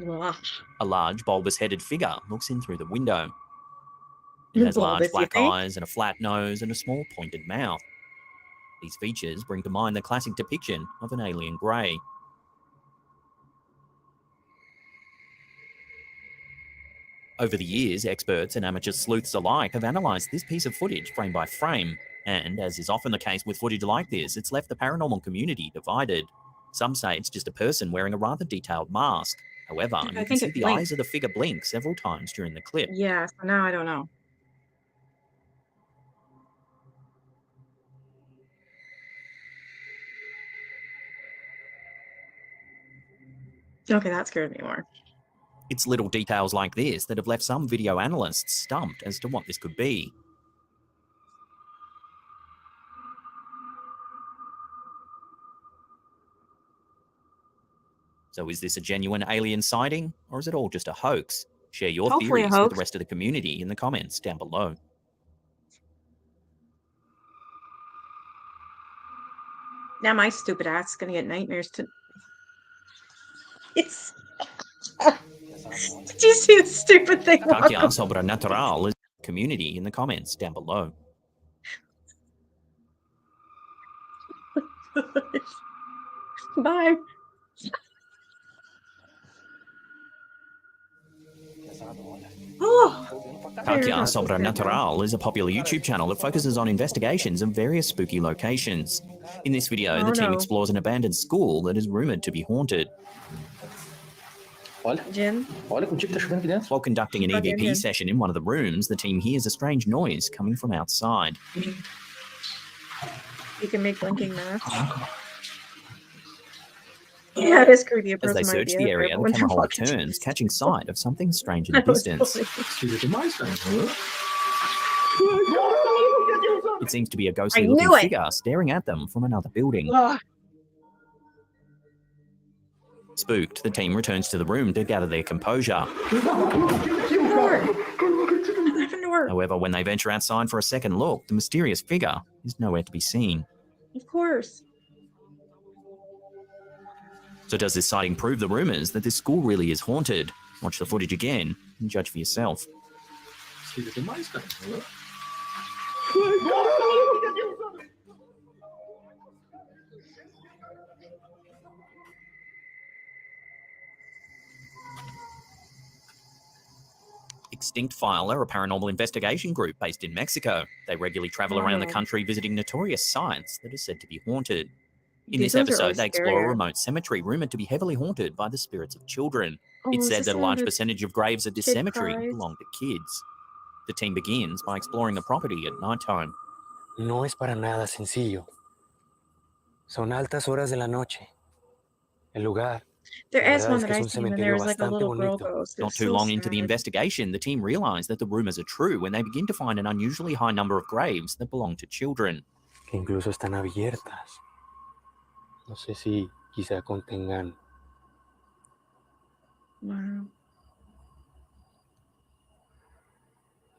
Ugh. A large, bulbous-headed figure looks in through the window. It has large Bulbous, you black think? eyes and a flat nose and a small pointed mouth. These features bring to mind the classic depiction of an alien grey. Over the years, experts and amateur sleuths alike have analysed this piece of footage frame by frame, and as is often the case with footage like this, it's left the paranormal community divided. Some say it's just a person wearing a rather detailed mask. However, you can think see it the blinked. eyes of the figure blink several times during the clip. Yeah, so now I don't know. Okay, that scared me more. It's little details like this that have left some video analysts stumped as to what this could be. So is this a genuine alien sighting, or is it all just a hoax? Share your Hopefully a theories with hoax. the rest of the community in the comments down below. Now my stupid ass is gonna get nightmares to. It's. Did you see the stupid thing? Kakia Sobrenatural is community in the comments down below. Bye. Oh, Kakia Sobrenatural is a popular YouTube channel that focuses on investigations of various spooky locations. In this video, Oh, the team no. explores an abandoned school that is rumored to be haunted. Jin. While conducting an Okay, EVP Jin. session in one of the rooms, the team hears a strange noise coming from outside. You can make blinking masks. Yeah, it is creepy. A As person they might search be the out area, there, the but when camera they're holder walking turns, catching sight of something strange in the That was distance. funny. It seems to be a ghostly I looking knew it. figure staring at them from another building. Ugh. Spooked, the team returns to the room to gather their composure. However, when they venture outside for a second look, the mysterious figure is nowhere to be seen. Of course. So does this sighting prove the rumors that this school really is haunted? Watch the footage again and judge for yourself. Extinct File are a paranormal investigation group based in Mexico. They regularly travel around the country visiting notorious sites that are said to be haunted. In These this ones are episode, always they explore a scarier. remote cemetery rumored to be heavily haunted by the spirits of children. It's is said this that a the one large that percentage of graves at this kid cemetery cries? belong to kids. The team begins by exploring the property at nighttime. No es para nada sencillo. Son altas horas de la noche. El lugar, There la is verdad one es that que es I un seen, and there cementerio was like a bastante little girl bonito. ghost. Not It's too so long into the sad. investigation, the team realise that the rumours are true when they begin to find an unusually high number of graves that belong to children. Que incluso están abiertas. No sé si quizá contengan. Wow.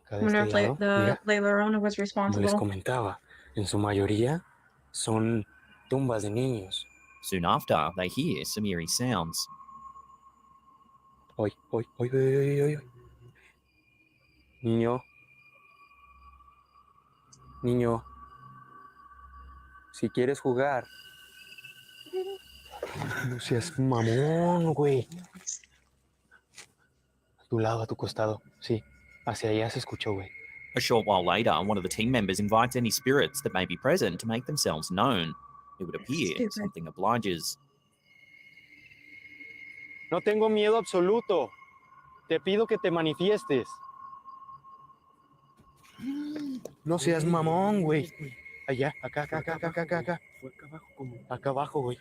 Acá I de wonder este if lado, La Llorona was como les responsible. comentaba, en su mayoría son tumbas de niños. Soon after, they hear some eerie sounds. Oy, oy, oy, oy, oy, oy, oy. Niño. Niño. Si quieres jugar. No seas mamón, güey. A tu lado, a tu costado. Sí, hacia allá se escuchó, güey. A short while later, one of the team members invites any spirits that may be present to make themselves known. It would appear Stupid. something obliges. No tengo miedo absoluto. Te pido que te manifiestes. No seas mamón, güey. Allá, acá, acá, acá, acá, acá, acá. Acá abajo, güey.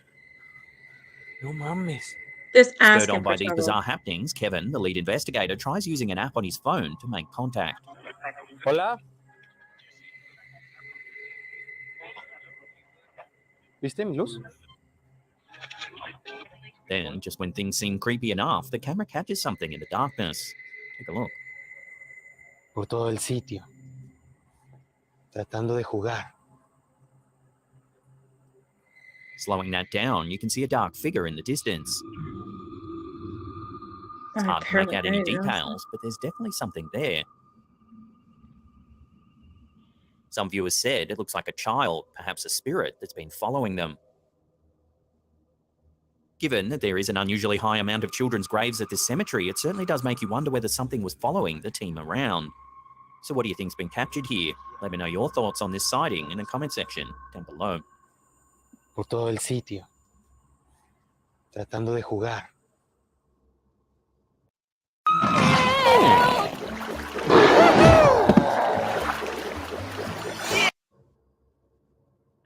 No mames. Just ask Spurred him on for by these trouble. bizarre happenings, Kevin, the lead investigator, tries using an app on his phone to make contact. Hola. ¿Viste mi luz? Then, just when things seem creepy enough, the camera catches something in the darkness. Take a look. Por todo el sitio. Tratando de jugar. Slowing that down, you can see a dark figure in the distance. It's hard to make out any details, but there's definitely something there. Some viewers said it looks like a child, perhaps a spirit that's been following them. Given that there is an unusually high amount of children's graves at this cemetery, it certainly does make you wonder whether something was following the team around. So what do you think's been captured here? Let me know your thoughts on this sighting in the comment section down below. Por todo el sitio. Tratando de jugar.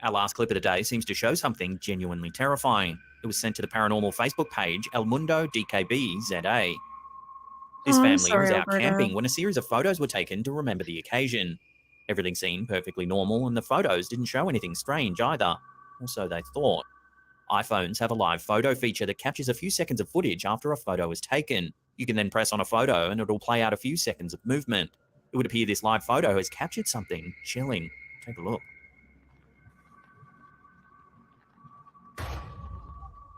Our last clip of the day seems to show something genuinely terrifying. It was sent to the paranormal Facebook page El Mundo DKBZA. This Oh, I'm family sorry, was out Alberto. camping when a series of photos were taken to remember the occasion. Everything seemed perfectly normal, and the photos didn't show anything strange either. Or so they thought. iPhones have a live photo feature that captures a few seconds of footage after a photo is taken. You can then press on a photo and it'll play out a few seconds of movement. It would appear this live photo has captured something chilling. Take a look.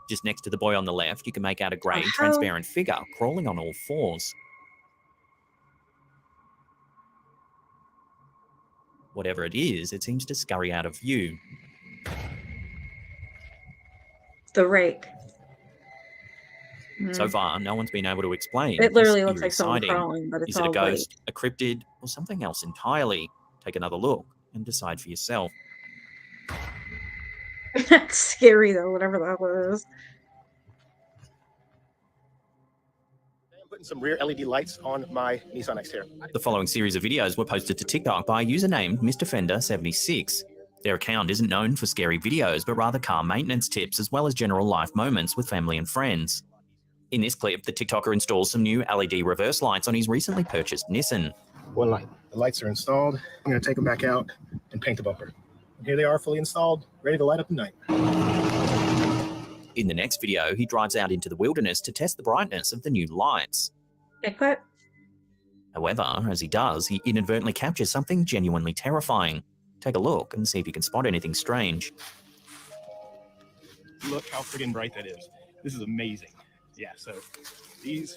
Just next to the boy on the left, you can make out a grey, transparent figure crawling on all fours. Whatever it is, it seems to scurry out of view. The rake. So far, no one's been able to explain. It this literally looks eerie like someone sighting. crawling, but it's Is it a all ghost, a cryptid, or something else entirely? Take another look and decide for yourself. That's scary though, whatever that was. I'm putting some rear LED lights on my Nissan Xterra. The following series of videos were posted to TikTok by a user named MrFender76. Their account isn't known for scary videos, but rather car maintenance tips as well as general life moments with family and friends. In this clip, the TikToker installs some new LED reverse lights on his recently purchased Nissan. One light. The lights are installed. I'm going to take them back out and paint the bumper. And here they are fully installed, ready to light up the night. In the next video, he drives out into the wilderness to test the brightness of the new lights. Get cut. However, as he does, he inadvertently captures something genuinely terrifying. Take a look and see if you can spot anything strange. Look how friggin' bright that is. This is amazing. Yeah, so these...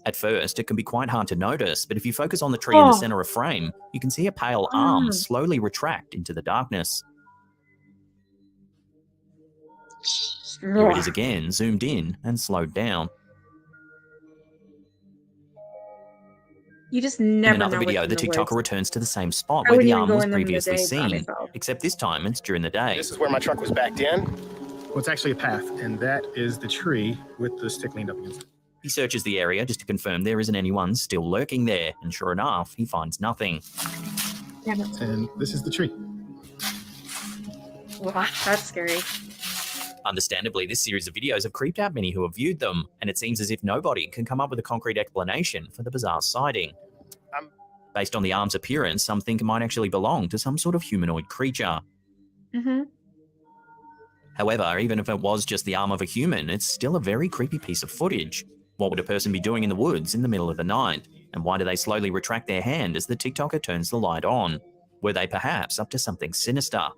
At first, it can be quite hard to notice, but if you focus on the tree in the center of frame, you can see a pale arm slowly retract into the darkness. Here it is again, zoomed in and slowed down. You just In never another know video, what's the in the TikToker woods. returns to the same spot I where wouldn't the even arm go was in them in the previously day by seen, myself. except this time it's during the day. This is where my truck was backed in. Well, it's actually a path, and that is the tree with the stick leaned up against it. He searches the area just to confirm there isn't anyone still lurking there, and sure enough, he finds nothing. Damn it. And this is the tree. Wow, that's scary. Understandably, this series of videos have creeped out many who have viewed them, and it seems as if nobody can come up with a concrete explanation for the bizarre sighting. Based on the arm's appearance, some think it might actually belong to some sort of humanoid creature. Mm-hmm. However, even if it was just the arm of a human, it's still a very creepy piece of footage. What would a person be doing in the woods in the middle of the night? And why do they slowly retract their hand as the TikToker turns the light on? Were they perhaps up to something sinister?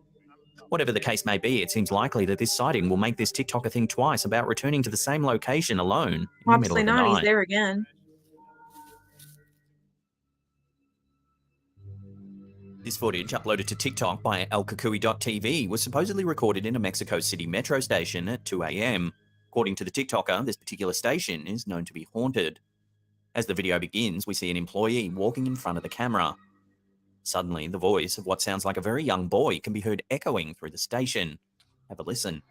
Whatever the case may be, it seems likely that this sighting will make this TikToker think twice about returning to the same location alone in the middle Obviously of the not. night. He's there again. This footage, uploaded to TikTok by elcucuy.tv, was supposedly recorded in a Mexico City metro station at 2 a.m. According to the TikToker, this particular station is known to be haunted. As the video begins, we see an employee walking in front of the camera. Suddenly, the voice of what sounds like a very young boy can be heard echoing through the station. Have a listen.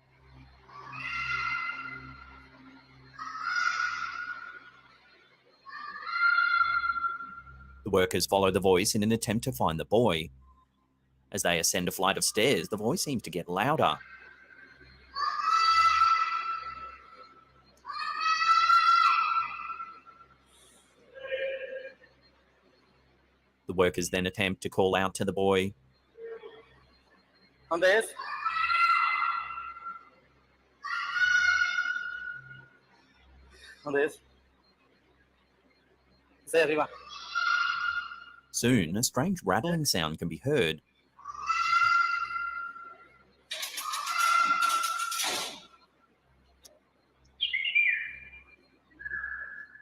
The workers follow the voice in an attempt to find the boy. As they ascend a flight of stairs, the voice seems to get louder. The workers then attempt to call out to the boy. ¿Dónde es? ¿Dónde es? Está ahí arriba. Soon, a strange rattling sound can be heard.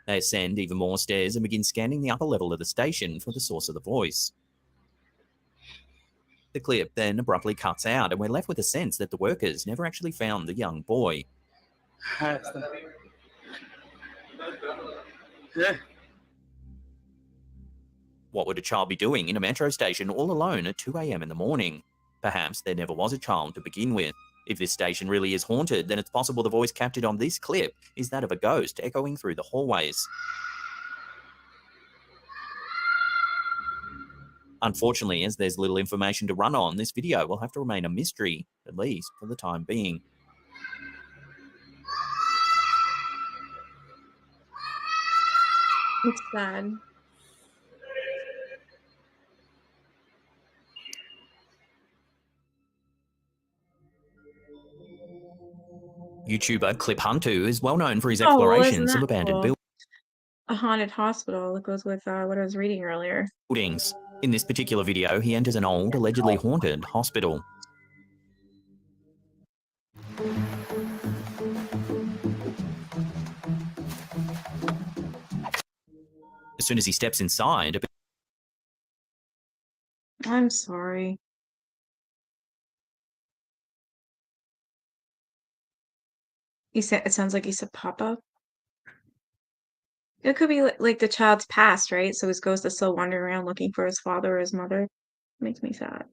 They ascend even more stairs and begin scanning the upper level of the station for the source of the voice. The clip then abruptly cuts out, and we're left with a sense that the workers never actually found the young boy. What would a child be doing in a metro station all alone at 2 a.m. in the morning? Perhaps there never was a child to begin with. If this station really is haunted, then it's possible the voice captured on this clip is that of a ghost echoing through the hallways. Unfortunately, as there's little information to run on, this video will have to remain a mystery, at least for the time being. It's sad. YouTuber Clip Hunter is well known for his Oh, isn't explorations of that abandoned cool? A haunted hospital that goes with what I was reading earlier. buildings. In this particular video, he enters an old, allegedly haunted hospital. As soon as he steps inside, I'm sorry. He said it sounds like he said pop-up. It could be like the child's past, right? So his ghost is still wandering around looking for his father or his mother. Makes me sad.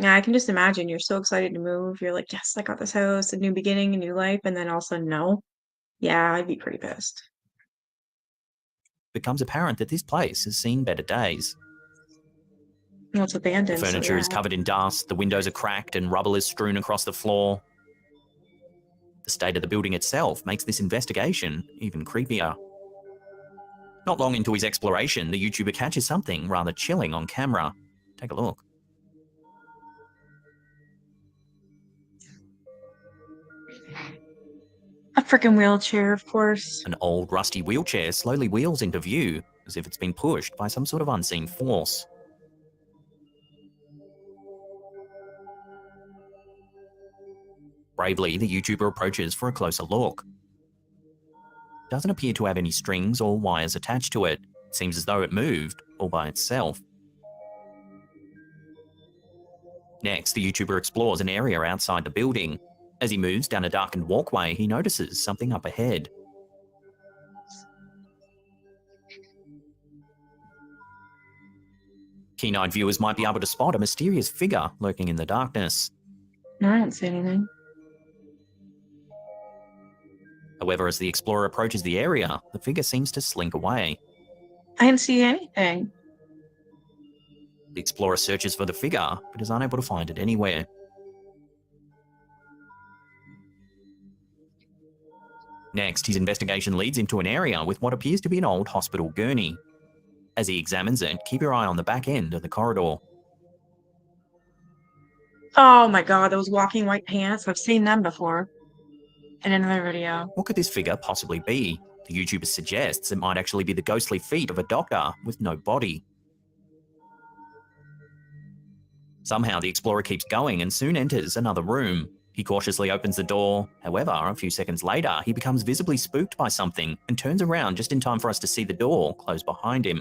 Yeah, I can just imagine you're so excited to move. You're like, yes, I got this house, a new beginning, a new life, and then all of a sudden, no. Yeah, I'd be pretty pissed. becomes apparent that this place has seen better days. Well, it's The abandoned. so furniture is yeah. covered in dust, the windows are cracked, and rubble is strewn across the floor. The state of the building itself makes this investigation even creepier. Not long into his exploration, the YouTuber catches something rather chilling on camera. Take a look. A freaking wheelchair, of course. An old rusty wheelchair slowly wheels into view, as if it's been pushed by some sort of unseen force. Bravely, the YouTuber approaches for a closer look. Doesn't appear to have any strings or wires attached to it. Seems as though it moved all by itself. Next, the YouTuber explores an area outside the building. As he moves down a darkened walkway, he notices something up ahead. Keen-eyed viewers might be able to spot a mysterious figure lurking in the darkness. No, I don't see anything. However, as the explorer approaches the area, the figure seems to slink away. I didn't see anything. The explorer searches for the figure, but is unable to find it anywhere. Next, his investigation leads him to an area with what appears to be an old hospital gurney. As he examines it, keep your eye on the back end of the corridor. Oh my god, those walking white pants. I've seen them before. In another video. What could this figure possibly be? The YouTuber suggests it might actually be the ghostly feet of a doctor with no body. Somehow the explorer keeps going and soon enters another room. He cautiously opens the door. However, a few seconds later, he becomes visibly spooked by something and turns around just in time for us to see the door close behind him.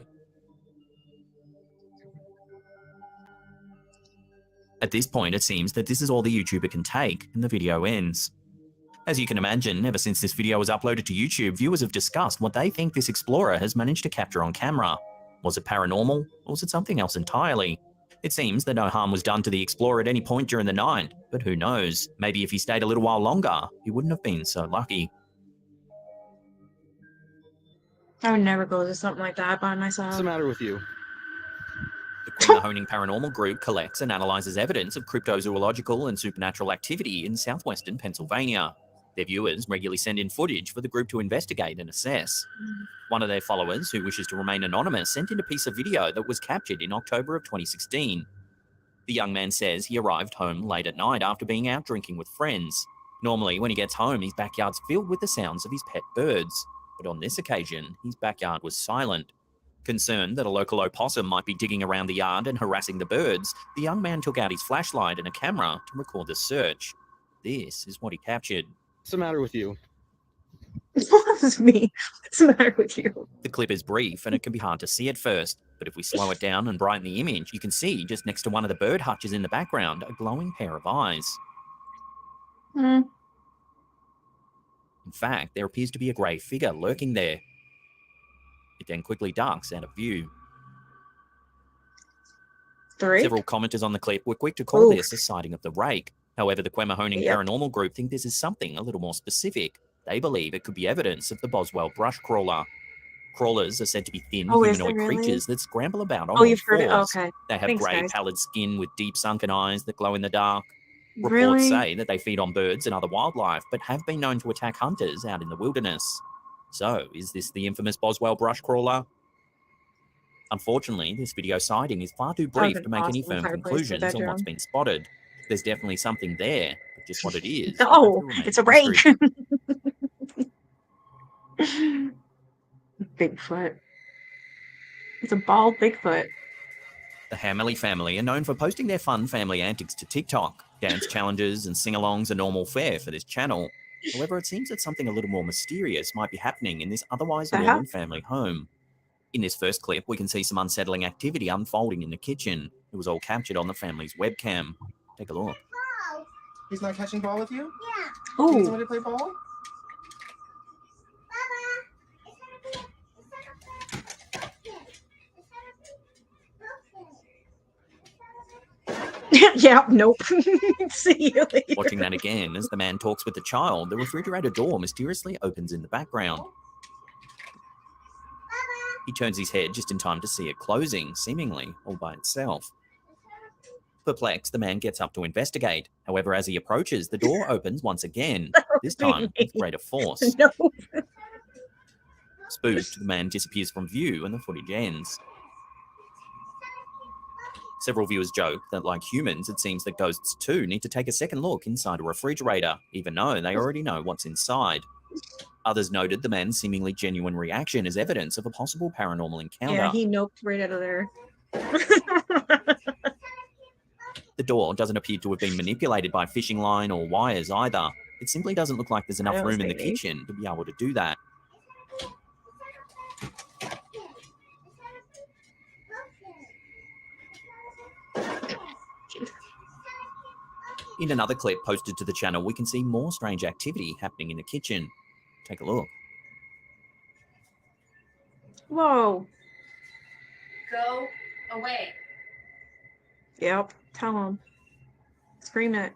At this point, it seems that this is all the YouTuber can take, and the video ends. As you can imagine, ever since this video was uploaded to YouTube, viewers have discussed what they think this explorer has managed to capture on camera. Was it paranormal, or was it something else entirely? It seems that no harm was done to the explorer at any point during the night, but who knows, maybe if he stayed a little while longer, he wouldn't have been so lucky. I would never go to something like that by myself. What's the matter with you? The Queen Mahoning Paranormal Group collects and analyzes evidence of cryptozoological and supernatural activity in southwestern Pennsylvania. Their viewers regularly send in footage for the group to investigate and assess. One of their followers, who wishes to remain anonymous, sent in a piece of video that was captured in October of 2016. The young man says he arrived home late at night after being out drinking with friends. Normally, when he gets home, his backyard's filled with the sounds of his pet birds. But on this occasion, his backyard was silent. Concerned that a local opossum might be digging around the yard and harassing the birds, the young man took out his flashlight and a camera to record the search. This is what he captured. What's the matter with you? What's me? What's the matter with you? The clip is brief and it can be hard to see at first, but if we slow it down and brighten the image, you can see just next to one of the bird hutches in the background a glowing pair of eyes. Hmm. In fact, there appears to be a grey figure lurking there. It then quickly ducks out of view. Several commenters on the clip were quick to call this a sighting of the rake. However, the Quemahoning Paranormal Group think this is something a little more specific. They believe it could be evidence of the Boswell brush crawler. Crawlers are said to be thin humanoid creatures that scramble about on all you've heard it. fours. Okay. They have Thanks, grey, guys. pallid skin with deep sunken eyes that glow in the dark. Reports Really? say that they feed on birds and other wildlife, but have been known to attack hunters out in the wilderness. So, is this the infamous Boswell brush crawler? Unfortunately, this video sighting is far too brief an to make any awesome firm fireplace conclusions on bedroom. what's been spotted. There's definitely something there, but just what it is. No, it's a rake. Bigfoot. It's a bald Bigfoot. The Hammerly family are known for posting their fun family antics to TikTok. Dance challenges and sing-alongs are normal fare for this channel. However, it seems that something a little more mysterious might be happening in this otherwise normal family home. In this first clip, we can see some unsettling activity unfolding in the kitchen. It was all captured on the family's webcam. Take a look. He's not catching ball with you? Yeah. Ooh. Somebody play ball? Yeah, nope. See you later. Watching that again, as the man talks with the child, the refrigerator door mysteriously opens in the background. He turns his head just in time to see it closing, seemingly all by itself. Perplexed, the man gets up to investigate. However, as he approaches, the door opens once again, this time with greater force. No. Spooked, the man disappears from view and the footage ends. Several viewers joke that, like humans, it seems that ghosts too need to take a second look inside a refrigerator, even though they already know what's inside. Others noted the man's seemingly genuine reaction as evidence of a possible paranormal encounter. Yeah, he noped right out of there. The door doesn't appear to have been manipulated by fishing line or wires either. It simply doesn't look like there's enough don't room in the see me. kitchen to be able to do that. In another clip posted to the channel, we can see more strange activity happening in the kitchen. Take a look. Whoa. Go away. Yep. Tell him. Scream it.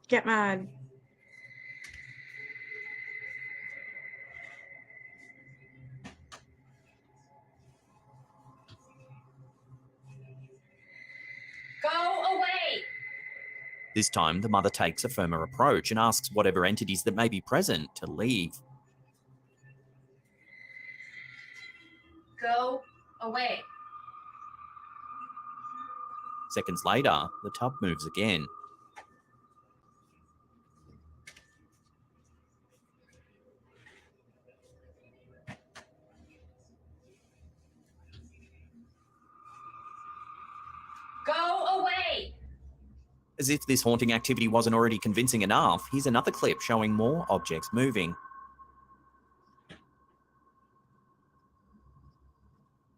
Get mad. Go away! This time, the mother takes a firmer approach and asks whatever entities that may be present to leave. Go away. Seconds later, the tub moves again. Go away! As if this haunting activity wasn't already convincing enough, here's another clip showing more objects moving.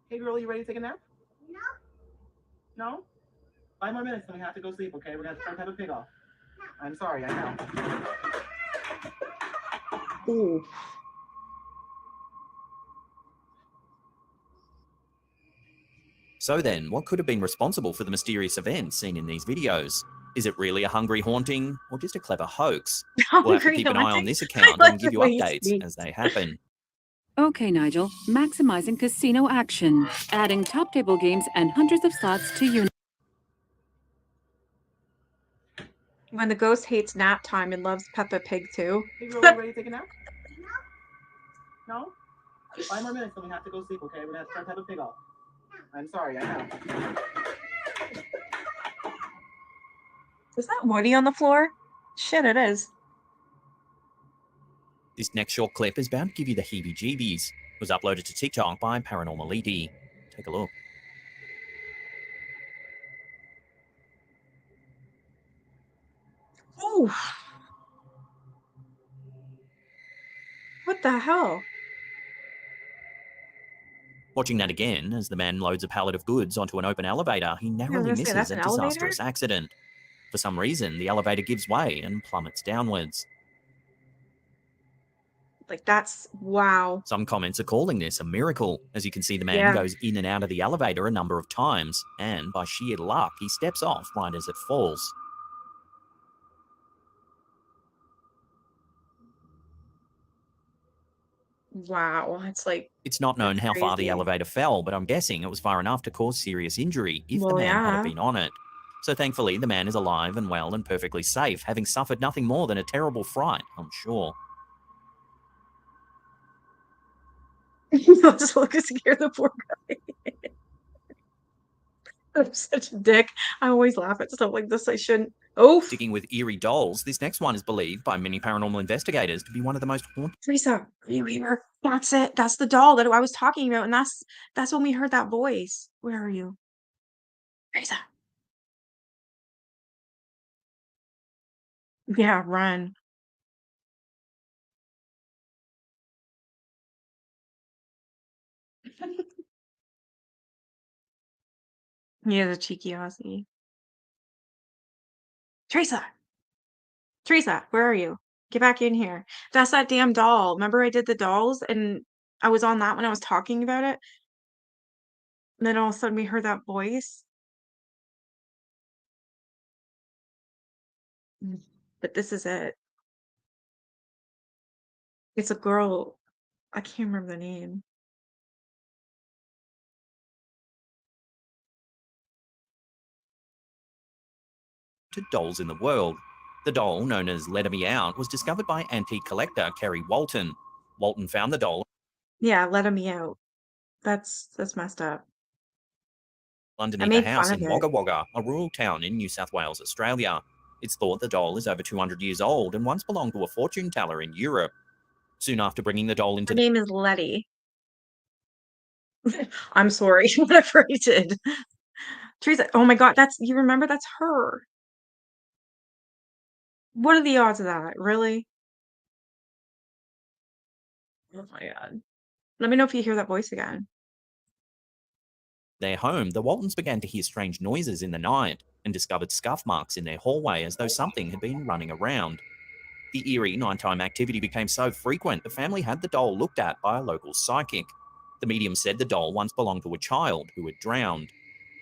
Hey girl, you ready to take a nap? No. No? 5 more minutes and we have to go sleep, okay? We're gonna have to have a pig off. I'm sorry, I know. Ooh. So then, what could have been responsible for the mysterious events seen in these videos? Is it really a hungry haunting or just a clever hoax? We'll have to keep an eye on this account and give you updates as they happen. Okay, Nigel. Maximizing casino action. Adding top table games and hundreds of slots to your... When the ghost hates nap time and loves Peppa Pig too. Hey girl, you ready to take a nap? No? 5 more minutes and we have to go sleep, okay? We're gonna have to have a pig off. I'm sorry, I know. Is that Woody on the floor? Shit, it is. This next short clip is bound to give you the heebie-jeebies. It was uploaded to TikTok by Paranormality. Take a look. Ooh. What the hell? Watching that again, as the man loads a pallet of goods onto an open elevator, he narrowly gonna say, that's misses a an elevator? disastrous accident. For some reason, the elevator gives way and plummets downwards. Like, that's wow. Some comments are calling this a miracle. As you can see, the man Yeah. goes in and out of the elevator a number of times, and by sheer luck, he steps off right as it falls. Wow. It's like, It's not known how far the crazy. elevator fell, but I'm guessing it was far enough to cause serious injury if the Well, man had yeah. have been on it. So thankfully, the man is alive and well and perfectly safe, having suffered nothing more than a terrible fright, I'm sure. just look to scare the poor guy. I'm such a dick. I always laugh at stuff like this. I shouldn't. Oh, Sticking with eerie dolls, this next one is believed by many paranormal investigators to be one of the most haunting. Teresa, Weaver. That's it. That's the doll that I was talking about, and that's when we heard that voice. Where are you, Teresa? Yeah, run. He is a cheeky Aussie. Teresa! Teresa, where are you? Get back in here. That's that damn doll. Remember I did the dolls and I was on that when I was talking about it? And then all of a sudden we heard that voice. But this is it. It's a girl. I can't remember the name. Dolls in the world. The doll, known as Let Me Out, was discovered by antique collector Kerry Walton. Walton found the doll Yeah, letting me out. That's messed up. underneath a made house fun in of it. Wagga Wagga, a rural town in New South Wales, Australia. It's thought the doll is over 200 years old and once belonged to a fortune teller in Europe. Soon after bringing the doll into Her name is Letty. I'm sorry, whatever I did. Teresa, oh my god, you remember that's her. What are the odds of that? Really? Oh my god. Let me know if you hear that voice again. their home, the Waltons began to hear strange noises in the night and discovered scuff marks in their hallway as though something had been running around. The eerie nighttime activity became so frequent, the family had the doll looked at by a local psychic. The medium said the doll once belonged to a child who had drowned.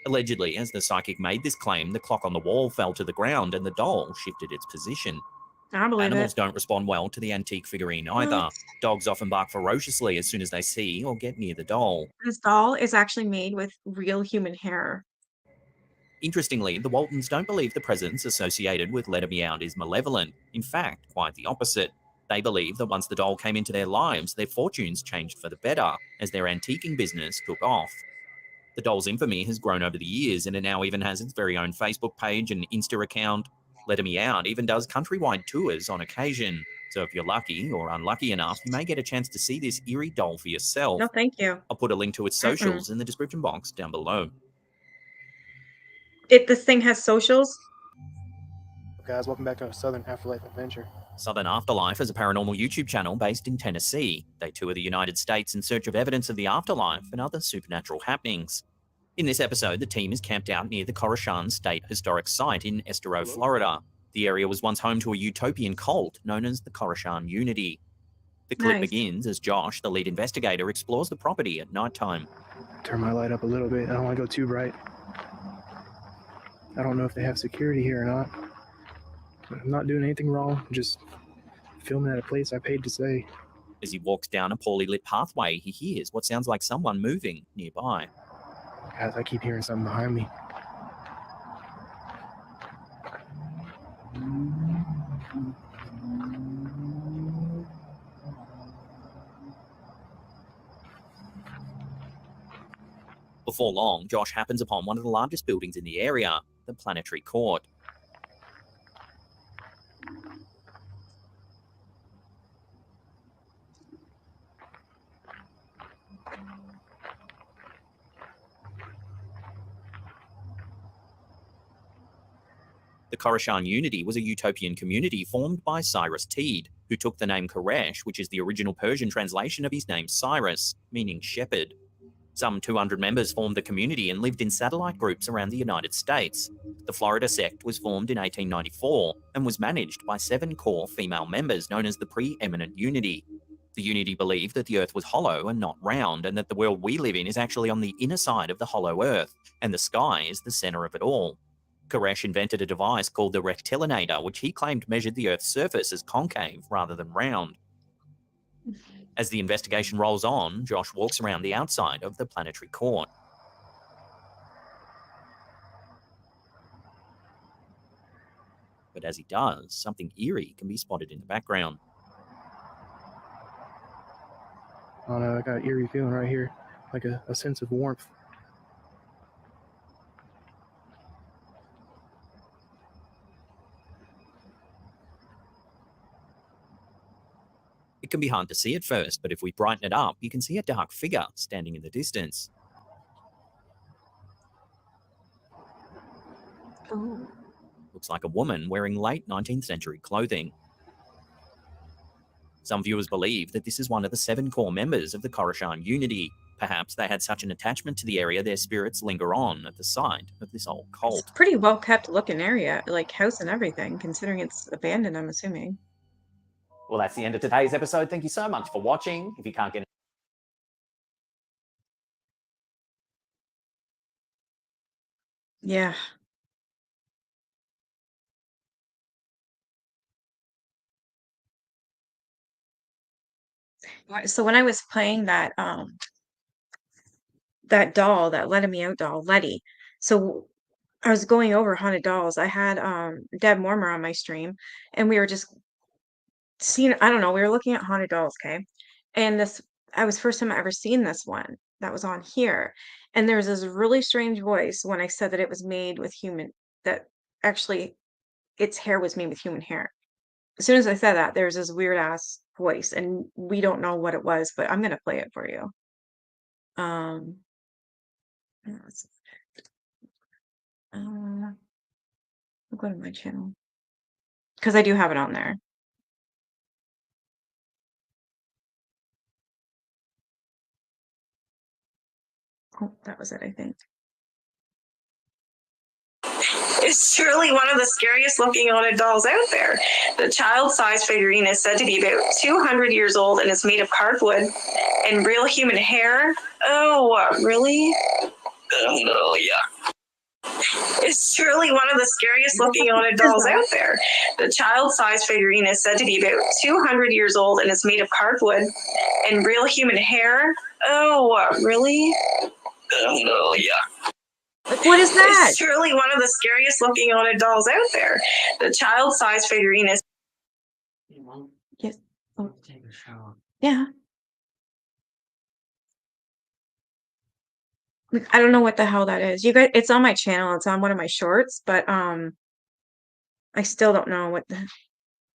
Allegedly, as the psychic made this claim, the clock on the wall fell to the ground and the doll shifted its position. I believe Animals it. don't respond well to the antique figurine either. What? Dogs often bark ferociously as soon as they see or get near the doll. This doll is actually made with real human hair. Interestingly, the Waltons don't believe the presence associated with Let 'Em Out is malevolent. In fact, quite the opposite. They believe that once the doll came into their lives, their fortunes changed for the better as their antiquing business took off. The doll's infamy has grown over the years, and it now even has its very own Facebook page and Insta account. Let 'Em Out even does countrywide tours on occasion. So if you're lucky or unlucky enough, you may get a chance to see this eerie doll for yourself. No, thank you. I'll put a link to its socials in the description box down below. This thing has socials? Guys, welcome back to Southern Afterlife Adventure. Southern Afterlife is a paranormal YouTube channel based in Tennessee. They tour the United States in search of evidence of the afterlife and other supernatural happenings. In this episode, the team is camped out near the Coruscant State Historic Site in Estero, Florida. The area was once home to a utopian cult known as the Coruscant Unity. The clip begins as Josh, the lead investigator, explores the property at nighttime. Turn my light up a little bit. I don't want to go too bright. I don't know if they have security here or not. But I'm not doing anything wrong. I'm just filming at a place I paid to stay. As he walks down a poorly lit pathway, he hears what sounds like someone moving nearby. Guys, I keep hearing something behind me. Before long, Josh happens upon one of the largest buildings in the area, the Planetary Court. The Coruscant Unity was a utopian community formed by Cyrus Teed, who took the name Koresh, which is the original Persian translation of his name Cyrus, meaning shepherd. Some 200 members formed the community and lived in satellite groups around the United States. The Florida sect was formed in 1894 and was managed by 7 core female members known as the Preeminent Unity. The Unity believed that the Earth was hollow and not round, and that the world we live in is actually on the inner side of the hollow Earth, and the sky is the center of it all. Koresh invented a device called the rectilinator, which he claimed measured the Earth's surface as concave rather than round. As the investigation rolls on, Josh walks around the outside of the Planetary Court. But as he does, something eerie can be spotted in the background. I don't know, I got an eerie feeling right here, like a sense of warmth. It can be hard to see at first, but if we brighten it up, you can see a dark figure standing in the distance. Oh. Looks like a woman wearing late 19th century clothing. Some viewers believe that this is one of the 7 core members of the Coruscant Unity. Perhaps they had such an attachment to the area their spirits linger on at the site of this old cult. It's a pretty well kept looking area, like house and everything, considering it's abandoned, I'm assuming. Well, that's the end of today's episode. Thank you so much for watching. If you can't get Yeah. So when I was playing that doll, that Let Me Out doll, Letty. So I was going over haunted dolls. I had Deb Mormer on my stream, and we were just seeing, I don't know, we were looking at haunted dolls, okay? And I was first time I ever seen this one that was on here. And there's this really strange voice when I said that it was made with that actually its hair was made with human hair. As soon as I said that, there's this weird ass voice, and we don't know what it was, but I'm gonna play it for you. I'll go to my channel because I do have it on there. Oh, that was it, I think. It's surely one of the scariest looking haunted dolls out there. The child-sized figurine is said to be about 200 years old and is made of carved wood and real human hair. Oh, really? Oh, yeah. is truly one of the scariest looking haunted dolls out there. The child-sized figurine is said to be about 200 years old and is made of cardboard and real human hair. Oh, really? Oh, yeah. What is that? It's truly one of the scariest looking haunted dolls out there. The child-sized figurine is... Yes. Oh. Yeah. Like, I don't know what the hell that is. You guys, it's on my channel. It's on one of my shorts, but I still don't know what the.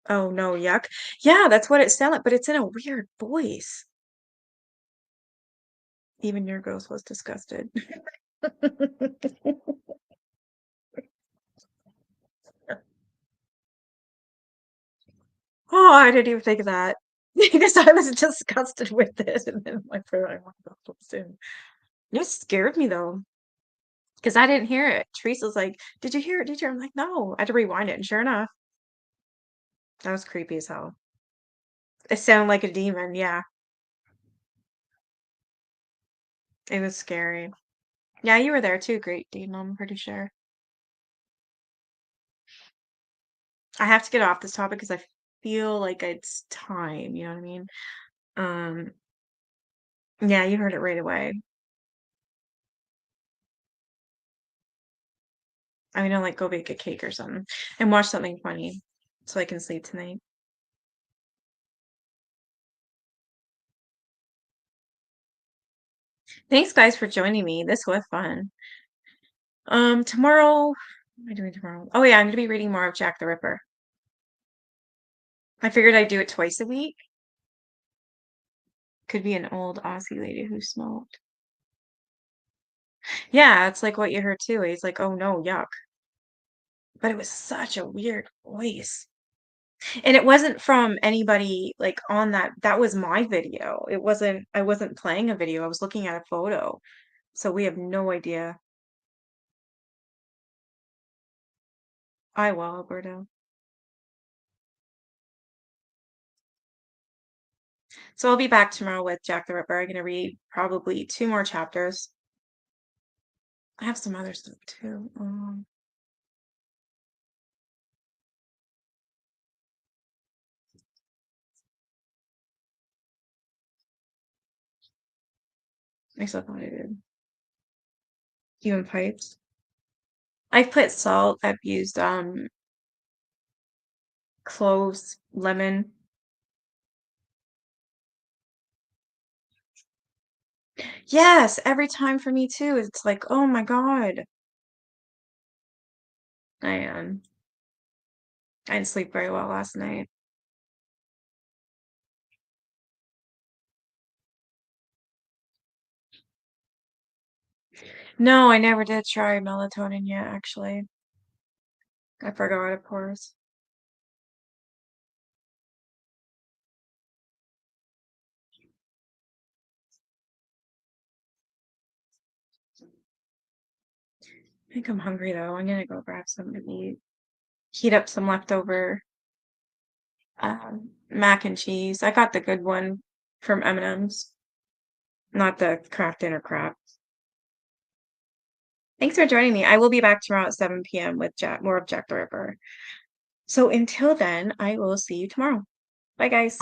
Oh no, yuck. Yeah, that's what it sounded like, but it's in a weird voice. Even your ghost was disgusted. Oh, I didn't even think of that. Because I was disgusted with it, and then my friend, I want to go soon. It scared me though, because I didn't hear it. Teresa's like, "Did you hear it? Did you?" I'm like, "No." I had to rewind it, and sure enough, that was creepy as hell. It sounded like a demon. Yeah, it was scary. Yeah, you were there too, Great Demon. I'm pretty sure. I have to get off this topic because I feel like it's time. You know what I mean? Um, yeah, you heard it right away. I mean, I'll like go bake a cake or something and watch something funny so I can sleep tonight. Thanks, guys, for joining me. This was fun. Tomorrow, what am I doing tomorrow? Oh yeah, I'm gonna be reading more of Jack the Ripper. I figured I'd do it twice a week. Could be an old Aussie lady who smoked. Yeah, it's like what you heard too. He's like, "Oh no, yuck." But it was such a weird voice. And it wasn't from anybody like on that was my video. I wasn't playing a video. I was looking at a photo. So we have no idea. I will, Alberto. So I'll be back tomorrow with Jack the Ripper. I'm gonna read probably 2 more chapters. I have some other stuff too. I still thought I did. Human pipes. I've put salt. I've used cloves, lemon. Yes, every time for me too. It's like, oh my God. I didn't sleep very well last night. No, I never did try melatonin yet, actually. I forgot, of course. I think I'm hungry though. I'm gonna go grab something to eat. Heat up some leftover mac and cheese. I got the good one from M&M's, not the Kraft Dinner crap. Thanks for joining me. I will be back tomorrow at 7 p.m. with more of Jack the Ripper. So until then, I will see you tomorrow. Bye, guys.